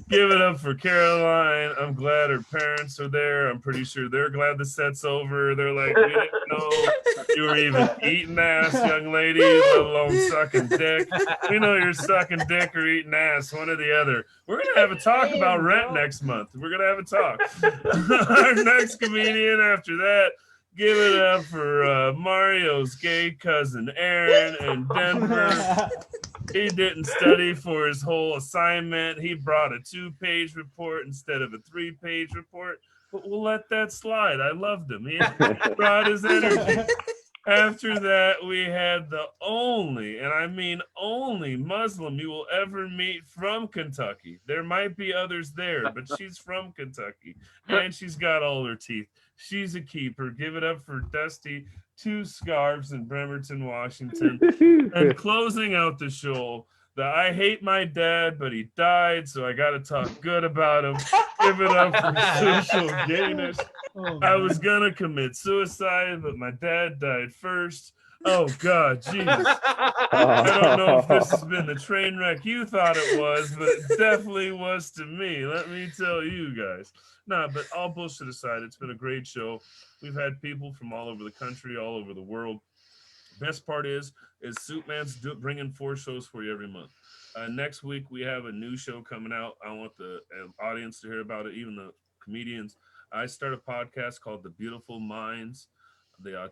Give it up for Caroline. I'm glad her parents are there. I'm pretty sure they're glad the set's over. They're like, we didn't know you were even eating ass, young lady, let alone sucking dick. We know you're sucking dick or eating ass, one or the other. We're going to have a talk about rent next month. We're going to have a talk. Our next comedian after that, give it up for Mario's gay cousin, Aaron, in Denver. He didn't study for his whole assignment. He brought a 2-page report instead of a 3-page report. But we'll let that slide. I loved him. He brought his energy. After that, we had the only, and I mean only, Muslim you will ever meet from Kentucky. There might be others there, but she's from Kentucky. And she's got all her teeth. She's a keeper. Give it up for Dusty, TwoScarves in Bremerton, Washington. And closing out the show, I hate my dad, but he died, so I got to talk good about him. Give it up for Sushil Ganesh. I was going to commit suicide, but my dad died first. Oh, God, Jesus. I don't know if this has been the train wreck you thought it was, but it definitely was to me. Let me tell you guys. Nah, but all bullshit aside, it's been a great show. We've had people from all over the country, all over the world. Best part is SuitMan's bringing 4 shows for you every month. Next week, we have a new show coming out. I want the audience to hear about it, even the comedians. I start a podcast called The Beautiful Minds, the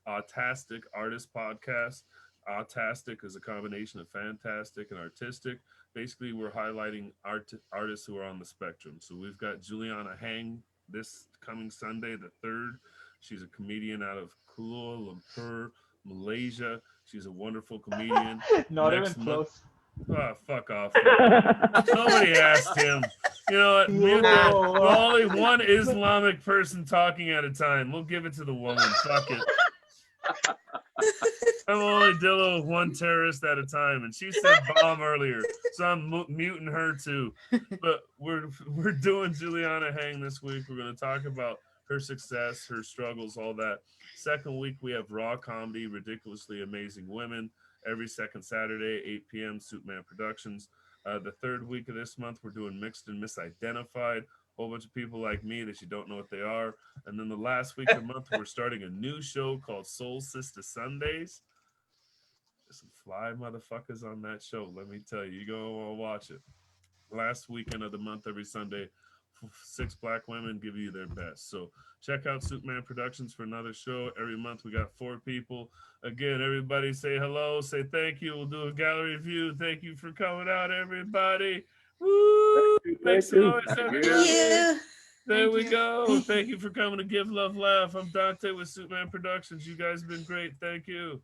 Autastic Artist Podcast. Autastic is a combination of fantastic and artistic. Basically, we're highlighting artists who are on the spectrum. So we've got Juliana Hang this coming Sunday, the 3rd. She's a comedian out of Kuala Lumpur, Malaysia. She's a wonderful comedian. Not Next even month- close. Oh, fuck off. Nobody asked him. You know what? Mute that. Whoa. We're only one Islamic person talking at a time. We'll give it to the woman. Fuck it. I'm only dealing with one terrorist at a time, and she said bomb earlier, so I'm muting her too. But we're doing Juliana Hang this week. We're going to talk about her success, her struggles, all that. Second week, we have raw comedy, ridiculously amazing women. Every second Saturday, 8 p.m., SuitMan Productions. The third week of this month, we're doing Mixed and Misidentified. Whole bunch of people like me that you don't know what they are. And then the last week of the month, we're starting a new show called Soul Sister Sundays. There's some fly motherfuckers on that show. Let me tell you, you're going to want to watch it. Last weekend of the month, every Sunday, 6 black women give you their best. So check out SuitMan Productions for another show. Every month, we got 4 people. Again, everybody say hello, say thank you. We'll do a gallery view. Thank you for coming out, everybody. Woo! Make some noise, everybody. There we go. Thank you for coming to Give Love Laugh. I'm Dante with SuitMan Productions. You guys have been great. Thank you.